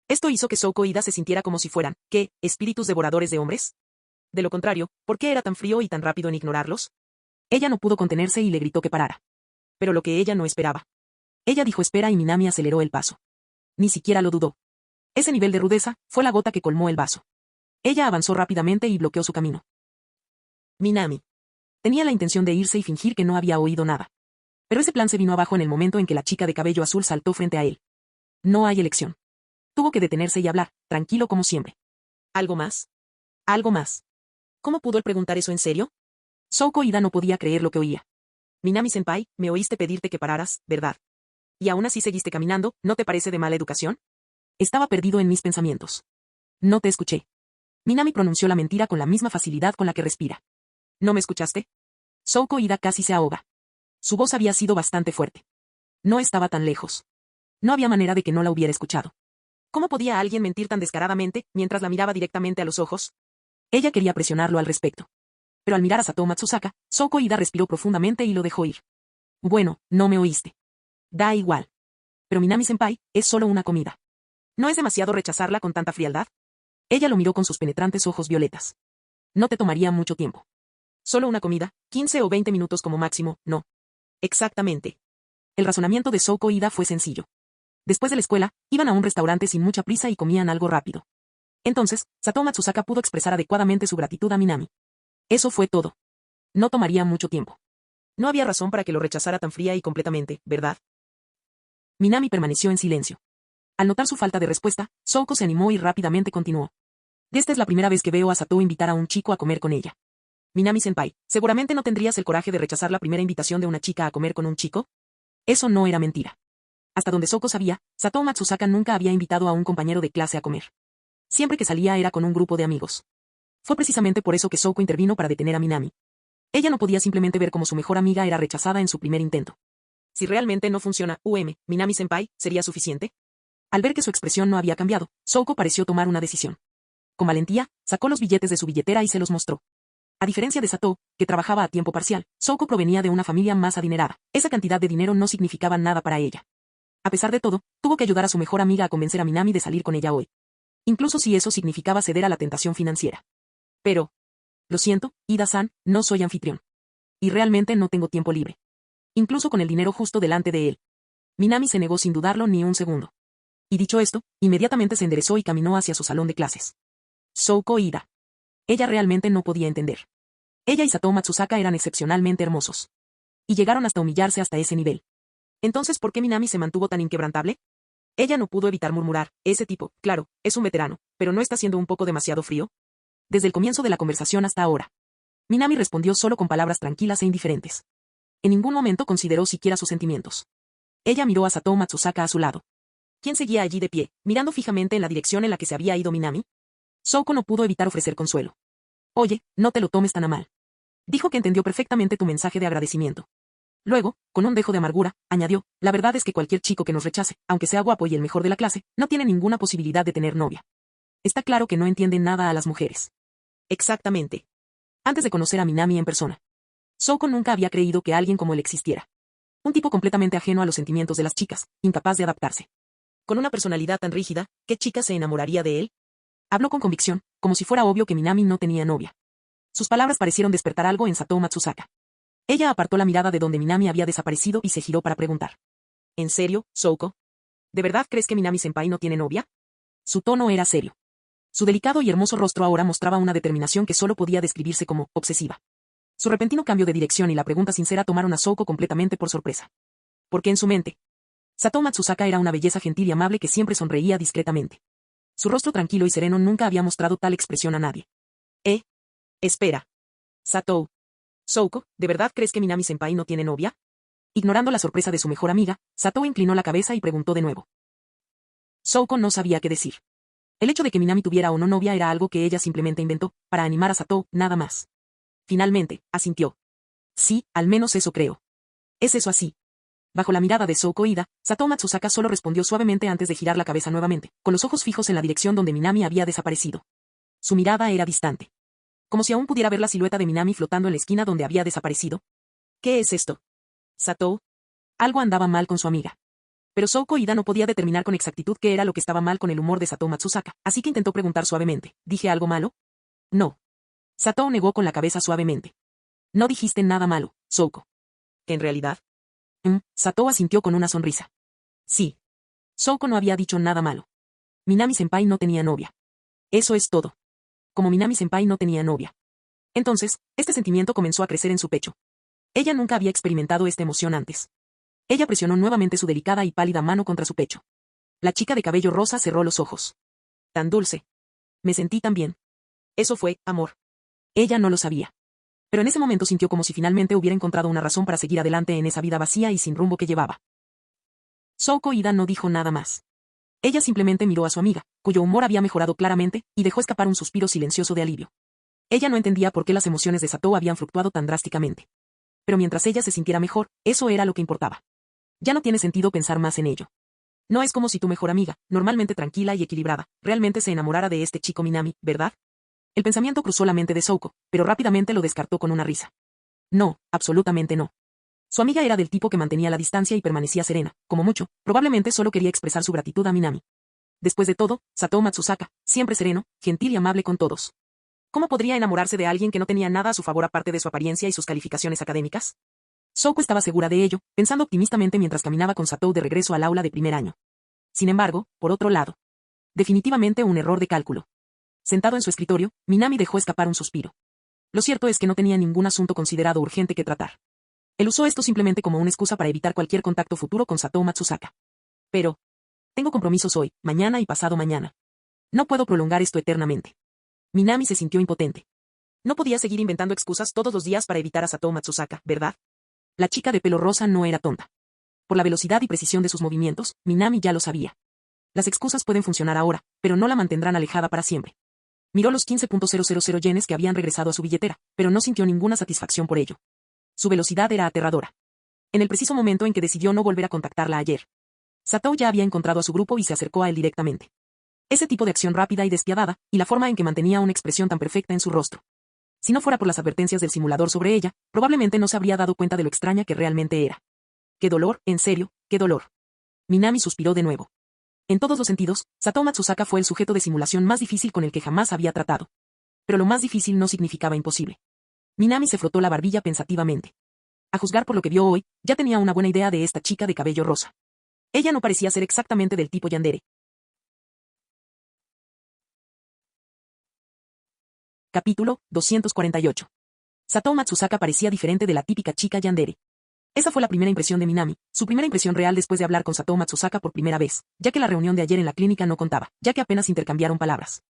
Esto hizo que Souko Ida se sintiera como si fueran, ¿qué?, espíritus devoradores de hombres. De lo contrario, ¿por qué era tan frío y tan rápido en ignorarlos? Ella no pudo contenerse y le gritó que parara. Pero lo que ella no esperaba. Ella dijo espera y Minami aceleró el paso. Ni siquiera lo dudó. Ese nivel de rudeza fue la gota que colmó el vaso. Ella avanzó rápidamente y bloqueó su camino. Minami. Tenía la intención de irse y fingir que no había oído nada. Pero ese plan se vino abajo en el momento en que la chica de cabello azul saltó frente a él. No hay elección. Tuvo que detenerse y hablar, tranquilo como siempre. ¿Algo más? ¿Algo más? ¿Cómo pudo él preguntar eso en serio? Souko Ida no podía creer lo que oía. Minami-senpai, me oíste pedirte que pararas, ¿verdad? Y aún así seguiste caminando, ¿no te parece de mala educación? Estaba perdido en mis pensamientos. No te escuché. Minami pronunció la mentira con la misma facilidad con la que respira. ¿No me escuchaste? Souko Ida casi se ahoga. Su voz había sido bastante fuerte. No estaba tan lejos. No había manera de que no la hubiera escuchado. ¿Cómo podía alguien mentir tan descaradamente, mientras la miraba directamente a los ojos? Ella quería presionarlo al respecto. Pero al mirar a Satou Matsusaka, Souko Ida respiró profundamente y lo dejó ir. Bueno, no me oíste. Da igual. Pero Minami-senpai, es solo una comida. ¿No es demasiado rechazarla con tanta frialdad? Ella lo miró con sus penetrantes ojos violetas. No te tomaría mucho tiempo. Solo una comida, 15 o 20 minutos como máximo, no. Exactamente. El razonamiento de Souko Ida fue sencillo. Después de la escuela, iban a un restaurante sin mucha prisa y comían algo rápido. Entonces, Satou Matsusaka pudo expresar adecuadamente su gratitud a Minami. Eso fue todo. No tomaría mucho tiempo. No había razón para que lo rechazara tan fría y completamente, ¿verdad? Minami permaneció en silencio. Al notar su falta de respuesta, Souko se animó y rápidamente continuó. Esta es la primera vez que veo a Satou invitar a un chico a comer con ella. Minami-senpai, ¿seguramente no tendrías el coraje de rechazar la primera invitación de una chica a comer con un chico? Eso no era mentira. Hasta donde Souko sabía, Satou Matsusaka nunca había invitado a un compañero de clase a comer. Siempre que salía era con un grupo de amigos. Fue precisamente por eso que Souko intervino para detener a Minami. Ella no podía simplemente ver cómo su mejor amiga era rechazada en su primer intento. Si realmente no funciona, Minami-senpai, ¿sería suficiente? Al ver que su expresión no había cambiado, Souko pareció tomar una decisión. Con valentía, sacó los billetes de su billetera y se los mostró. A diferencia de Satou, que trabajaba a tiempo parcial, Souko provenía de una familia más adinerada. Esa cantidad de dinero no significaba nada para ella. A pesar de todo, tuvo que ayudar a su mejor amiga a convencer a Minami de salir con ella hoy. Incluso si eso significaba ceder a la tentación financiera. Pero, lo siento, Ida-san, no soy anfitrión. Y realmente no tengo tiempo libre. Incluso con el dinero justo delante de él. Minami se negó sin dudarlo ni un segundo. Y dicho esto, inmediatamente se enderezó y caminó hacia su salón de clases. Souko Ida. Ella realmente no podía entender. Ella y Satou Matsusaka eran excepcionalmente hermosos. Y llegaron hasta humillarse hasta ese nivel. Entonces, ¿por qué Minami se mantuvo tan inquebrantable? Ella no pudo evitar murmurar, ese tipo, claro, es un veterano, pero ¿no está siendo un poco demasiado frío? Desde el comienzo de la conversación hasta ahora. Minami respondió solo con palabras tranquilas e indiferentes. En ningún momento consideró siquiera sus sentimientos. Ella miró a Satou Matsusaka a su lado. ¿Quién seguía allí de pie, mirando fijamente en la dirección en la que se había ido Minami? Souko no pudo evitar ofrecer consuelo. Oye, no te lo tomes tan a mal. Dijo que entendió perfectamente tu mensaje de agradecimiento. Luego, con un dejo de amargura, añadió, la verdad es que cualquier chico que nos rechace, aunque sea guapo y el mejor de la clase, no tiene ninguna posibilidad de tener novia. Está claro que no entiende nada a las mujeres. Exactamente. Antes de conocer a Minami en persona, Souko nunca había creído que alguien como él existiera. Un tipo completamente ajeno a los sentimientos de las chicas, incapaz de adaptarse. Con una personalidad tan rígida, ¿qué chica se enamoraría de él? Habló con convicción, como si fuera obvio que Minami no tenía novia. Sus palabras parecieron despertar algo en Satou Matsusaka. Ella apartó la mirada de donde Minami había desaparecido y se giró para preguntar. ¿En serio, Souko? ¿De verdad crees que Minami-senpai no tiene novia? Su tono era serio. Su delicado y hermoso rostro ahora mostraba una determinación que solo podía describirse como obsesiva. Su repentino cambio de dirección y la pregunta sincera tomaron a Souko completamente por sorpresa. Porque en su mente, Satou Matsusaka era una belleza gentil y amable que siempre sonreía discretamente. Su rostro tranquilo y sereno nunca había mostrado tal expresión a nadie. Espera. Satou. Souko, ¿de verdad crees que Minami-senpai no tiene novia? Ignorando la sorpresa de su mejor amiga, Satou inclinó la cabeza y preguntó de nuevo. Souko no sabía qué decir. El hecho de que Minami tuviera o no novia era algo que ella simplemente inventó, para animar a Satou, nada más. Finalmente, asintió. Sí, al menos eso creo. ¿Es eso así? Bajo la mirada de Souko Ida, Satou Matsusaka solo respondió suavemente antes de girar la cabeza nuevamente, con los ojos fijos en la dirección donde Minami había desaparecido. Su mirada era distante. Como si aún pudiera ver la silueta de Minami flotando en la esquina donde había desaparecido. ¿Qué es esto? Satou. Algo andaba mal con su amiga. Pero Souko Ida no podía determinar con exactitud qué era lo que estaba mal con el humor de Satou Matsusaka, así que intentó preguntar suavemente, ¿dije algo malo? No. Satou negó con la cabeza suavemente. No dijiste nada malo, Souko. ¿En realidad? Satou asintió con una sonrisa. Sí. Souko no había dicho nada malo. Minami-senpai no tenía novia. Eso es todo. Como Minami-senpai no tenía novia. Entonces, este sentimiento comenzó a crecer en su pecho. Ella nunca había experimentado esta emoción antes. Ella presionó nuevamente su delicada y pálida mano contra su pecho. La chica de cabello rosa cerró los ojos. Tan dulce. Me sentí tan bien. Eso fue, amor. Ella no lo sabía. Pero en ese momento sintió como si finalmente hubiera encontrado una razón para seguir adelante en esa vida vacía y sin rumbo que llevaba. Souko Ida no dijo nada más. Ella simplemente miró a su amiga, cuyo humor había mejorado claramente, y dejó escapar un suspiro silencioso de alivio. Ella no entendía por qué las emociones de Satou habían fluctuado tan drásticamente. Pero mientras ella se sintiera mejor, eso era lo que importaba. Ya no tiene sentido pensar más en ello. No es como si tu mejor amiga, normalmente tranquila y equilibrada, realmente se enamorara de este chico Minami, ¿verdad? El pensamiento cruzó la mente de Souko, pero rápidamente lo descartó con una risa. No, absolutamente no. Su amiga era del tipo que mantenía la distancia y permanecía serena, como mucho, probablemente solo quería expresar su gratitud a Minami. Después de todo, Satō Matsusaka, siempre sereno, gentil y amable con todos. ¿Cómo podría enamorarse de alguien que no tenía nada a su favor aparte de su apariencia y sus calificaciones académicas? Souko estaba segura de ello, pensando optimistamente mientras caminaba con Satō de regreso al aula de primer año. Sin embargo, por otro lado, definitivamente un error de cálculo. Sentado en su escritorio, Minami dejó escapar un suspiro. Lo cierto es que no tenía ningún asunto considerado urgente que tratar. Él usó esto simplemente como una excusa para evitar cualquier contacto futuro con Satō Matsusaka. Pero, tengo compromisos hoy, mañana y pasado mañana. No puedo prolongar esto eternamente. Minami se sintió impotente. No podía seguir inventando excusas todos los días para evitar a Satō Matsusaka, ¿verdad? La chica de pelo rosa no era tonta. Por la velocidad y precisión de sus movimientos, Minami ya lo sabía. Las excusas pueden funcionar ahora, pero no la mantendrán alejada para siempre. Miró los 15.000 yenes que habían regresado a su billetera, pero no sintió ninguna satisfacción por ello. Su velocidad era aterradora. En el preciso momento en que decidió no volver a contactarla ayer, Satō ya había encontrado a su grupo y se acercó a él directamente. Ese tipo de acción rápida y despiadada, y la forma en que mantenía una expresión tan perfecta en su rostro. Si no fuera por las advertencias del simulador sobre ella, probablemente no se habría dado cuenta de lo extraña que realmente era. ¡Qué dolor, en serio, qué dolor! Minami suspiró de nuevo. En todos los sentidos, Satō Matsusaka fue el sujeto de simulación más difícil con el que jamás había tratado. Pero lo más difícil no significaba imposible. Minami se frotó la barbilla pensativamente. A juzgar por lo que vio hoy, ya tenía una buena idea de esta chica de cabello rosa. Ella no parecía ser exactamente del tipo yandere. Capítulo 248. Satō Matsusaka parecía diferente de la típica chica yandere. Esa fue la primera impresión de Minami, su primera impresión real después de hablar con Satō Matsusaka por primera vez, ya que la reunión de ayer en la clínica no contaba, ya que apenas intercambiaron palabras.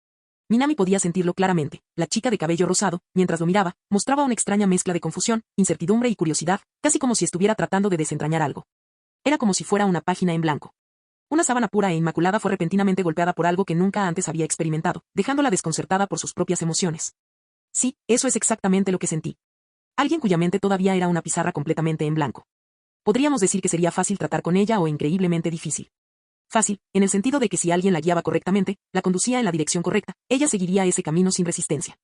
Minami podía sentirlo claramente, la chica de cabello rosado, mientras lo miraba, mostraba una extraña mezcla de confusión, incertidumbre y curiosidad, casi como si estuviera tratando de desentrañar algo. Era como si fuera una página en blanco. Una sábana pura e inmaculada fue repentinamente golpeada por algo que nunca antes había experimentado, dejándola desconcertada por sus propias emociones. Sí, eso es exactamente lo que sentí. Alguien cuya mente todavía era una pizarra completamente en blanco. Podríamos decir que sería fácil tratar con ella o increíblemente difícil. Fácil, en el sentido de que si alguien la guiaba correctamente, la conducía en la dirección correcta, ella seguiría ese camino sin resistencia.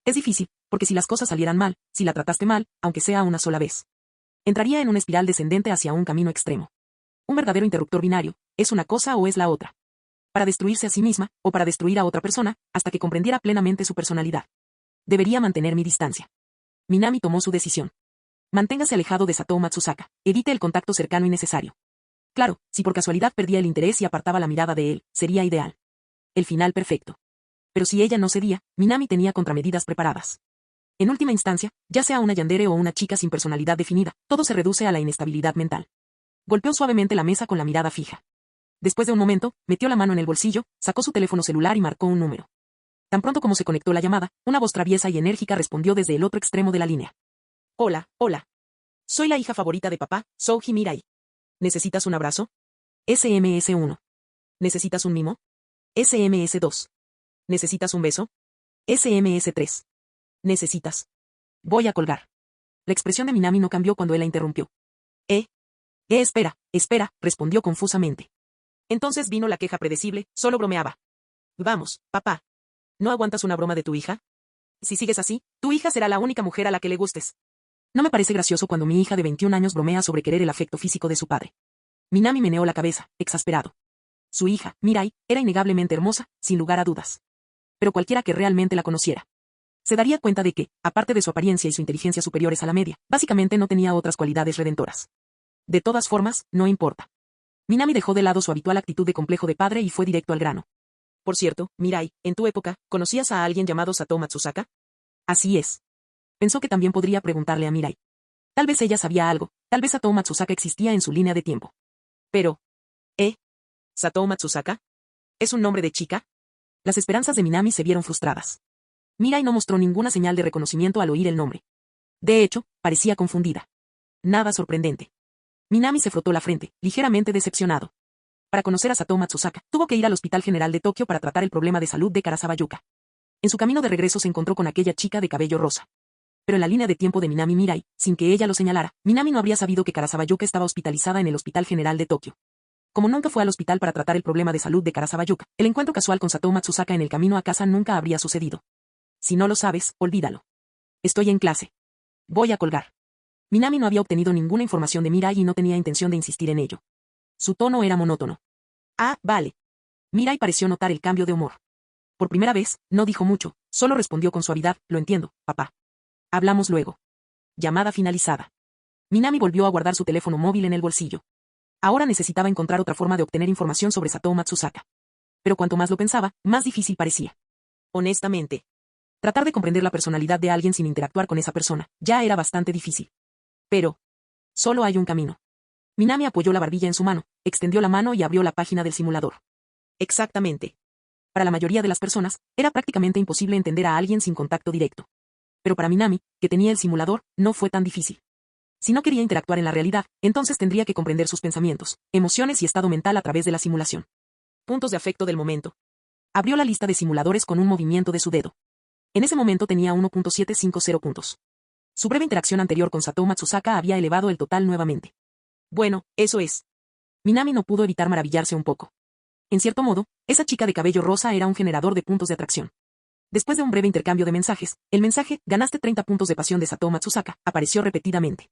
Es difícil, porque si las cosas salieran mal, si la trataste mal, aunque sea una sola vez, entraría en una espiral descendente hacia un camino extremo. Un verdadero interruptor binario, es una cosa o es la otra. Para destruirse a sí misma, o para destruir a otra persona, hasta que comprendiera plenamente su personalidad. Debería mantener mi distancia. Minami tomó su decisión. Manténgase alejado de Satō Matsusaka, evite el contacto cercano y necesario. Claro, si por casualidad perdía el interés y apartaba la mirada de él, sería ideal. El final perfecto. Pero si ella no cedía, Minami tenía contramedidas preparadas. En última instancia, ya sea una yandere o una chica sin personalidad definida, todo se reduce a la inestabilidad mental. Golpeó suavemente la mesa con la mirada fija. Después de un momento, metió la mano en el bolsillo, sacó su teléfono celular y marcó un número. Tan pronto como se conectó la llamada, una voz traviesa y enérgica respondió desde el otro extremo de la línea. Hola, hola. Soy la hija favorita de papá, Souji Mirai. ¿Necesitas un abrazo? SMS-1. ¿Necesitas un mimo? SMS-2. ¿Necesitas un beso? SMS-3. ¿Necesitas? Voy a colgar. La expresión de Minami no cambió cuando él la interrumpió. Espera, respondió confusamente. Entonces vino la queja predecible, solo bromeaba. Vamos, papá. ¿No aguantas una broma de tu hija? Si sigues así, tu hija será la única mujer a la que le gustes. No me parece gracioso cuando mi hija de 21 años bromea sobre querer el afecto físico de su padre. Minami meneó la cabeza, exasperado. Su hija, Mirai, era innegablemente hermosa, sin lugar a dudas. Pero cualquiera que realmente la conociera se daría cuenta de que, aparte de su apariencia y su inteligencia superiores a la media, básicamente no tenía otras cualidades redentoras. De todas formas, no importa. Minami dejó de lado su habitual actitud de complejo de padre y fue directo al grano. Por cierto, Mirai, en tu época, ¿conocías a alguien llamado Satō Matsusaka? Así es. Pensó que también podría preguntarle a Mirai. Tal vez ella sabía algo, tal vez Satō Matsusaka existía en su línea de tiempo. Pero, ¿Satō Matsusaka? ¿Es un nombre de chica? Las esperanzas de Minami se vieron frustradas. Mirai no mostró ninguna señal de reconocimiento al oír el nombre. De hecho, parecía confundida. Nada sorprendente. Minami se frotó la frente, ligeramente decepcionado. Para conocer a Satō Matsusaka, tuvo que ir al Hospital General de Tokio para tratar el problema de salud de Karasawa-yuka. En su camino de regreso se encontró con aquella chica de cabello rosa. Pero en la línea de tiempo de Minami Mirai, sin que ella lo señalara, Minami no habría sabido que Karasawa-yuka estaba hospitalizada en el Hospital General de Tokio. Como nunca fue al hospital para tratar el problema de salud de Karasawa-yuka, el encuentro casual con Satō Matsusaka en el camino a casa nunca habría sucedido. Si no lo sabes, olvídalo. Estoy en clase. Voy a colgar. Minami no había obtenido ninguna información de Mirai y no tenía intención de insistir en ello. Su tono era monótono. Ah, vale. Mirai pareció notar el cambio de humor. Por primera vez, no dijo mucho, solo respondió con suavidad, lo entiendo, papá. Hablamos luego. Llamada finalizada. Minami volvió a guardar su teléfono móvil en el bolsillo. Ahora necesitaba encontrar otra forma de obtener información sobre Satou Matsusaka. Pero cuanto más lo pensaba, más difícil parecía. Honestamente, tratar de comprender la personalidad de alguien sin interactuar con esa persona, ya era bastante difícil. Pero, solo hay un camino. Minami apoyó la barbilla en su mano, extendió la mano y abrió la página del simulador. Exactamente. Para la mayoría de las personas, era prácticamente imposible entender a alguien sin contacto directo. Pero para Minami, que tenía el simulador, no fue tan difícil. Si no quería interactuar en la realidad, entonces tendría que comprender sus pensamientos, emociones y estado mental a través de la simulación. Puntos de afecto del momento. Abrió la lista de simuladores con un movimiento de su dedo. En ese momento tenía 1.750 puntos. Su breve interacción anterior con Satou Matsusaka había elevado el total nuevamente. Bueno, eso es. Minami no pudo evitar maravillarse un poco. En cierto modo, esa chica de cabello rosa era un generador de puntos de atracción. Después de un breve intercambio de mensajes, el mensaje, ganaste 30 puntos de pasión de Satou Matsusaka, apareció repetidamente.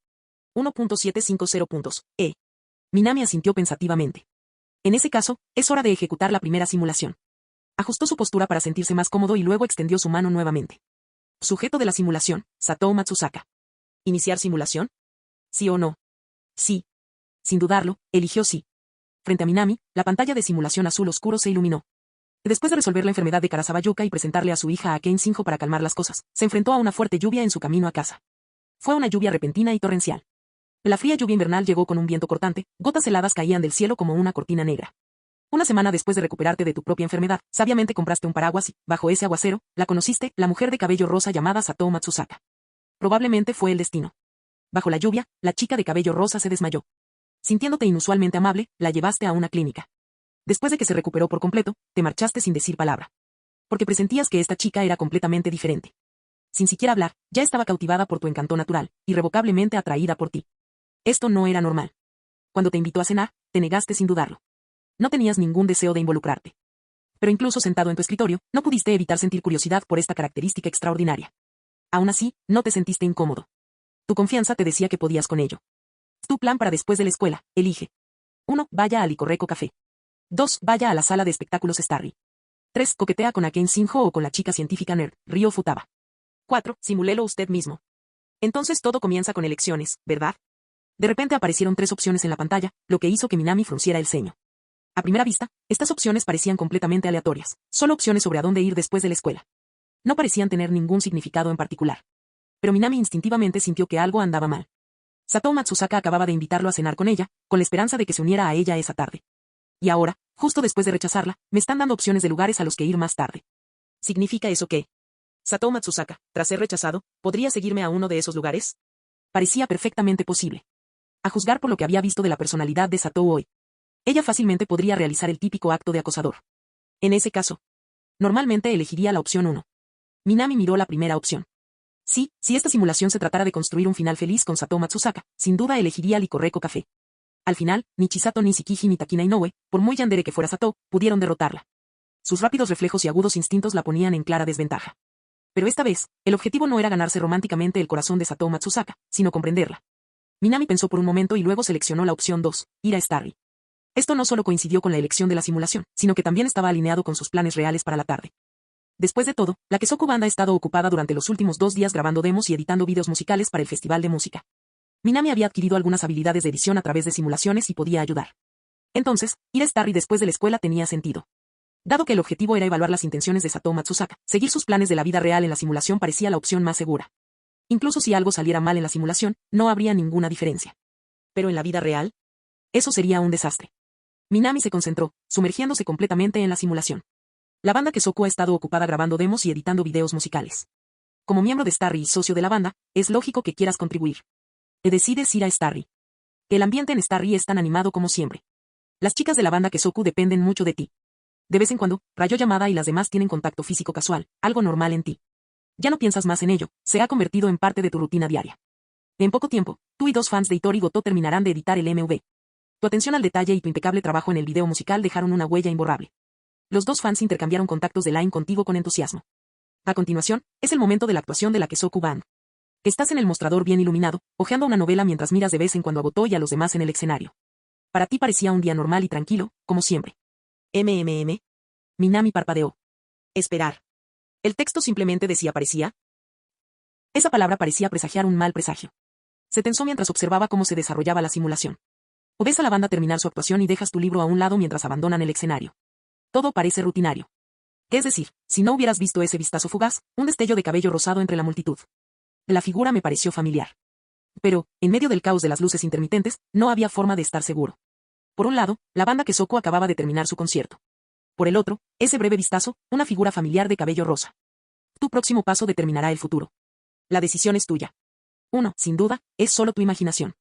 1.750 puntos, Minami asintió pensativamente. En ese caso, es hora de ejecutar la primera simulación. Ajustó su postura para sentirse más cómodo y luego extendió su mano nuevamente. Sujeto de la simulación, Satou Matsusaka. ¿Iniciar simulación? ¿Sí o no? Sí. Sin dudarlo, eligió sí. Frente a Minami, la pantalla de simulación azul oscuro se iluminó. Después de resolver la enfermedad de Karasawa Yuka y presentarle a su hija a Ken Shinjo para calmar las cosas, se enfrentó a una fuerte lluvia en su camino a casa. Fue una lluvia repentina y torrencial. La fría lluvia invernal llegó con un viento cortante, gotas heladas caían del cielo como una cortina negra. Una semana después de recuperarte de tu propia enfermedad, sabiamente compraste un paraguas y, bajo ese aguacero, la conociste, la mujer de cabello rosa llamada Satou Matsusaka. Probablemente fue el destino. Bajo la lluvia, la chica de cabello rosa se desmayó. Sintiéndote inusualmente amable, la llevaste a una clínica. Después de que se recuperó por completo, te marchaste sin decir palabra. Porque presentías que esta chica era completamente diferente. Sin siquiera hablar, ya estaba cautivada por tu encanto natural, irrevocablemente atraída por ti. Esto no era normal. Cuando te invitó a cenar, te negaste sin dudarlo. No tenías ningún deseo de involucrarte. Pero incluso sentado en tu escritorio, no pudiste evitar sentir curiosidad por esta característica extraordinaria. Aún así, no te sentiste incómodo. Tu confianza te decía que podías con ello. Tu plan para después de la escuela, elige. 1. Vaya al Licor Café. 2. Vaya a la sala de espectáculos Starry. 3. Coquetea con a Ken Shinjo o con la chica científica nerd, Ryo Futaba. 4. Simulelo usted mismo. Entonces todo comienza con elecciones, ¿verdad? De repente aparecieron 3 opciones en la pantalla, lo que hizo que Minami frunciera el ceño. A primera vista, estas opciones parecían completamente aleatorias, solo opciones sobre a dónde ir después de la escuela. No parecían tener ningún significado en particular. Pero Minami instintivamente sintió que algo andaba mal. Satou Matsusaka acababa de invitarlo a cenar con ella, con la esperanza de que se uniera a ella esa tarde. Y ahora, justo después de rechazarla, me están dando opciones de lugares a los que ir más tarde. ¿Significa eso que Satou Matsusaka, tras ser rechazado, podría seguirme a uno de esos lugares? Parecía perfectamente posible. A juzgar por lo que había visto de la personalidad de Satou hoy, ella fácilmente podría realizar el típico acto de acosador. En ese caso, normalmente elegiría la opción 1. Minami miró la primera opción. Sí, si esta simulación se tratara de construir un final feliz con Satou Matsusaka, sin duda elegiría Licor Café. Al final, ni Chisato ni Tsukiji ni Takina Inoue, por muy yandere que fuera Satou, pudieron derrotarla. Sus rápidos reflejos y agudos instintos la ponían en clara desventaja. Pero esta vez, el objetivo no era ganarse románticamente el corazón de Satou Matsusaka, sino comprenderla. Minami pensó por un momento y luego seleccionó la opción 2, ir a Starry. Esto no solo coincidió con la elección de la simulación, sino que también estaba alineado con sus planes reales para la tarde. Después de todo, la Kesoku Band ha estado ocupada durante los últimos 2 días grabando demos y editando vídeos musicales para el Festival de Música. Minami había adquirido algunas habilidades de edición a través de simulaciones y podía ayudar. Entonces, ir a Starry después de la escuela tenía sentido. Dado que el objetivo era evaluar las intenciones de Satou Matsusaka, seguir sus planes de la vida real en la simulación parecía la opción más segura. Incluso si algo saliera mal en la simulación, no habría ninguna diferencia. Pero en la vida real, eso sería un desastre. Minami se concentró, sumergiéndose completamente en la simulación. La banda Kesoku ha estado ocupada grabando demos y editando videos musicales. Como miembro de Starry y socio de la banda, es lógico que quieras contribuir. Te decides ir a Starry. El ambiente en Starry es tan animado como siempre. Las chicas de la banda Kesoku dependen mucho de ti. De vez en cuando, Rayo Yamada y las demás tienen contacto físico casual, algo normal en ti. Ya no piensas más en ello, se ha convertido en parte de tu rutina diaria. En poco tiempo, tú y 2 fans de Itori Goto terminarán de editar el MV. Tu atención al detalle y tu impecable trabajo en el video musical dejaron una huella imborrable. Los 2 fans intercambiaron contactos de Line contigo con entusiasmo. A continuación, es el momento de la actuación de la Kesoku Band. Estás en el mostrador bien iluminado, hojeando una novela mientras miras de vez en cuando a Goto y a los demás en el escenario. Para ti parecía un día normal y tranquilo, como siempre. Minami parpadeó. Esperar. El texto simplemente decía parecía. Esa palabra parecía presagiar un mal presagio. Se tensó mientras observaba cómo se desarrollaba la simulación. O ves a la banda terminar su actuación y dejas tu libro a un lado mientras abandonan el escenario. Todo parece rutinario. Es decir, si no hubieras visto ese vistazo fugaz, un destello de cabello rosado entre la multitud. La figura me pareció familiar. Pero, en medio del caos de las luces intermitentes, no había forma de estar seguro. Por un lado, la banda Kesoku acababa de terminar su concierto. Por el otro, ese breve vistazo, una figura familiar de cabello rosa. Tu próximo paso determinará el futuro. La decisión es tuya. 1. Sin duda, es solo tu imaginación.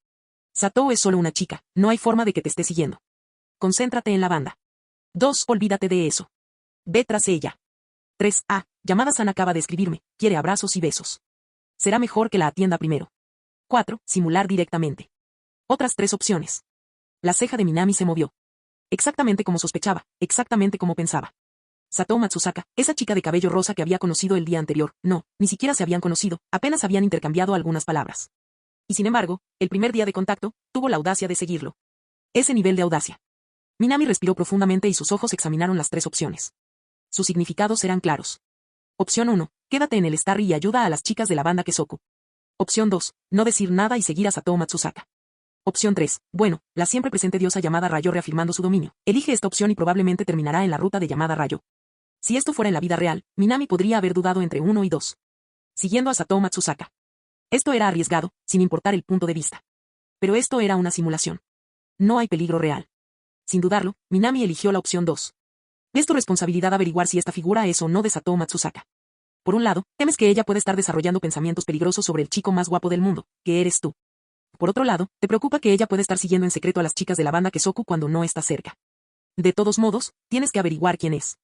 Satou es solo una chica, no hay forma de que te esté siguiendo. Concéntrate en la banda. 2. Olvídate de eso. Ve tras ella. 3. Yamada-san acaba de escribirme, quiere abrazos y besos. Será mejor que la atienda primero. 4. Simular directamente. Otras 3 opciones. La ceja de Minami se movió. Exactamente como sospechaba, exactamente como pensaba. Satou Matsusaka, esa chica de cabello rosa que había conocido el día anterior, no, ni siquiera se habían conocido, apenas habían intercambiado algunas palabras. Y sin embargo, el primer día de contacto, tuvo la audacia de seguirlo. Ese nivel de audacia. Minami respiró profundamente y sus ojos examinaron las 3 opciones. Sus significados eran claros. Opción 1, quédate en el Starry y ayuda a las chicas de la banda Kesoku. Opción 2, no decir nada y seguir a Satou Matsusaka. Opción 3, bueno, la siempre presente diosa llamada Rayo reafirmando su dominio. Elige esta opción y probablemente terminará en la ruta de llamada Rayo. Si esto fuera en la vida real, Minami podría haber dudado entre 1 y 2. Siguiendo a Satou Matsusaka. Esto era arriesgado, sin importar el punto de vista. Pero esto era una simulación. No hay peligro real. Sin dudarlo, Minami eligió la opción 2. Es tu responsabilidad averiguar si esta figura es o no de Satou Matsusaka. Por un lado, temes que ella pueda estar desarrollando pensamientos peligrosos sobre el chico más guapo del mundo, que eres tú. Por otro lado, te preocupa que ella pueda estar siguiendo en secreto a las chicas de la banda Kesoku cuando no está cerca. De todos modos, tienes que averiguar quién es.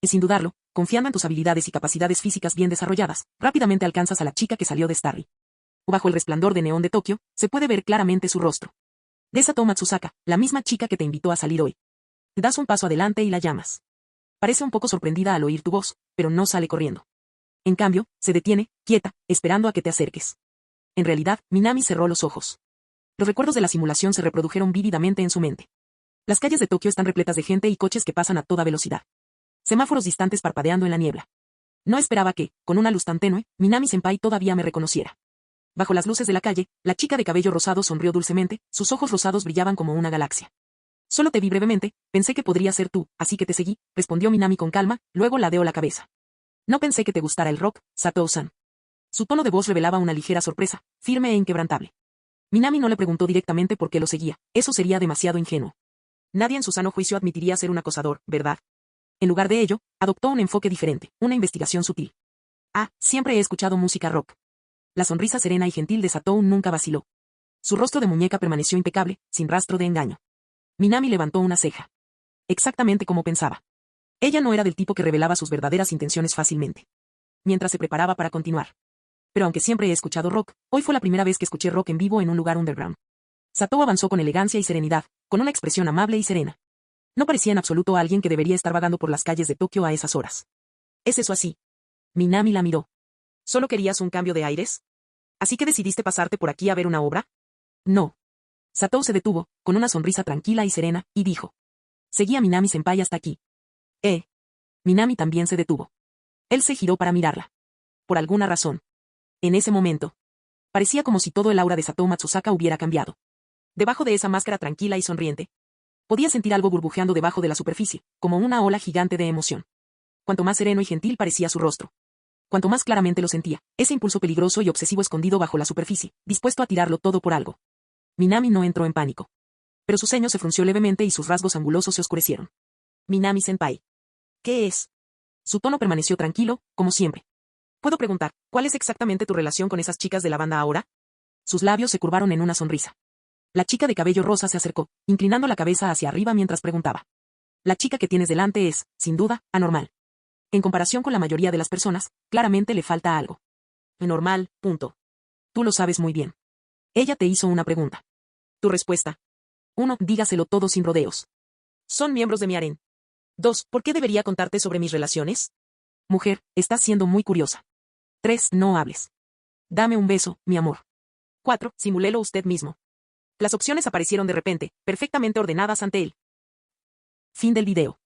Y sin dudarlo, confiando en tus habilidades y capacidades físicas bien desarrolladas, rápidamente alcanzas a la chica que salió de Starry. Bajo el resplandor de neón de Tokio, se puede ver claramente su rostro. Es Satou Matsusaka, la misma chica que te invitó a salir hoy. Das un paso adelante y la llamas. Parece un poco sorprendida al oír tu voz, pero no sale corriendo. En cambio, se detiene, quieta, esperando a que te acerques. En realidad, Minami cerró los ojos. Los recuerdos de la simulación se reprodujeron vívidamente en su mente. Las calles de Tokio están repletas de gente y coches que pasan a toda velocidad. Semáforos distantes parpadeando en la niebla. No esperaba que, con una luz tan tenue, Minami-senpai todavía me reconociera. Bajo las luces de la calle, la chica de cabello rosado sonrió dulcemente, sus ojos rosados brillaban como una galaxia. Solo te vi brevemente, pensé que podría ser tú, así que te seguí, respondió Minami con calma, luego ladeó la cabeza. No pensé que te gustara el rock, Satou-san. Su tono de voz revelaba una ligera sorpresa, firme e inquebrantable. Minami no le preguntó directamente por qué lo seguía, eso sería demasiado ingenuo. Nadie en su sano juicio admitiría ser un acosador, ¿verdad? En lugar de ello, adoptó un enfoque diferente, una investigación sutil. Siempre he escuchado música rock. La sonrisa serena y gentil de Satou nunca vaciló. Su rostro de muñeca permaneció impecable, sin rastro de engaño. Minami levantó una ceja. Exactamente como pensaba. Ella no era del tipo que revelaba sus verdaderas intenciones fácilmente. Mientras se preparaba para continuar. Pero aunque siempre he escuchado rock, hoy fue la primera vez que escuché rock en vivo en un lugar underground. Satou avanzó con elegancia y serenidad, con una expresión amable y serena. No parecía en absoluto alguien que debería estar vagando por las calles de Tokio a esas horas. ¿Es eso así? Minami la miró. ¿Solo querías un cambio de aires? ¿Así que decidiste pasarte por aquí a ver una obra? No. Satou se detuvo, con una sonrisa tranquila y serena, y dijo. Seguí a Minami-senpai hasta aquí. Minami también se detuvo. Él se giró para mirarla. Por alguna razón. En ese momento. Parecía como si todo el aura de Satou Matsusaka hubiera cambiado. Debajo de esa máscara tranquila y sonriente. Podía sentir algo burbujeando debajo de la superficie, como una ola gigante de emoción. Cuanto más sereno y gentil parecía su rostro. Cuanto más claramente lo sentía, ese impulso peligroso y obsesivo escondido bajo la superficie, dispuesto a tirarlo todo por algo. Minami no entró en pánico. Pero su ceño se frunció levemente y sus rasgos angulosos se oscurecieron. Minami-senpai. ¿Qué es? Su tono permaneció tranquilo, como siempre. ¿Puedo preguntar, cuál es exactamente tu relación con esas chicas de la banda ahora? Sus labios se curvaron en una sonrisa. La chica de cabello rosa se acercó, inclinando la cabeza hacia arriba mientras preguntaba. La chica que tienes delante es, sin duda, anormal. En comparación con la mayoría de las personas, claramente le falta algo. Normal, punto. Tú lo sabes muy bien. Ella te hizo una pregunta. Tu respuesta. 1. Dígaselo todo sin rodeos. Son miembros de mi harén. 2. ¿Por qué debería contarte sobre mis relaciones? Mujer, estás siendo muy curiosa. 3. No hables. Dame un beso, mi amor. 4. Simúlelo usted mismo. Las opciones aparecieron de repente, perfectamente ordenadas ante él. Fin del video.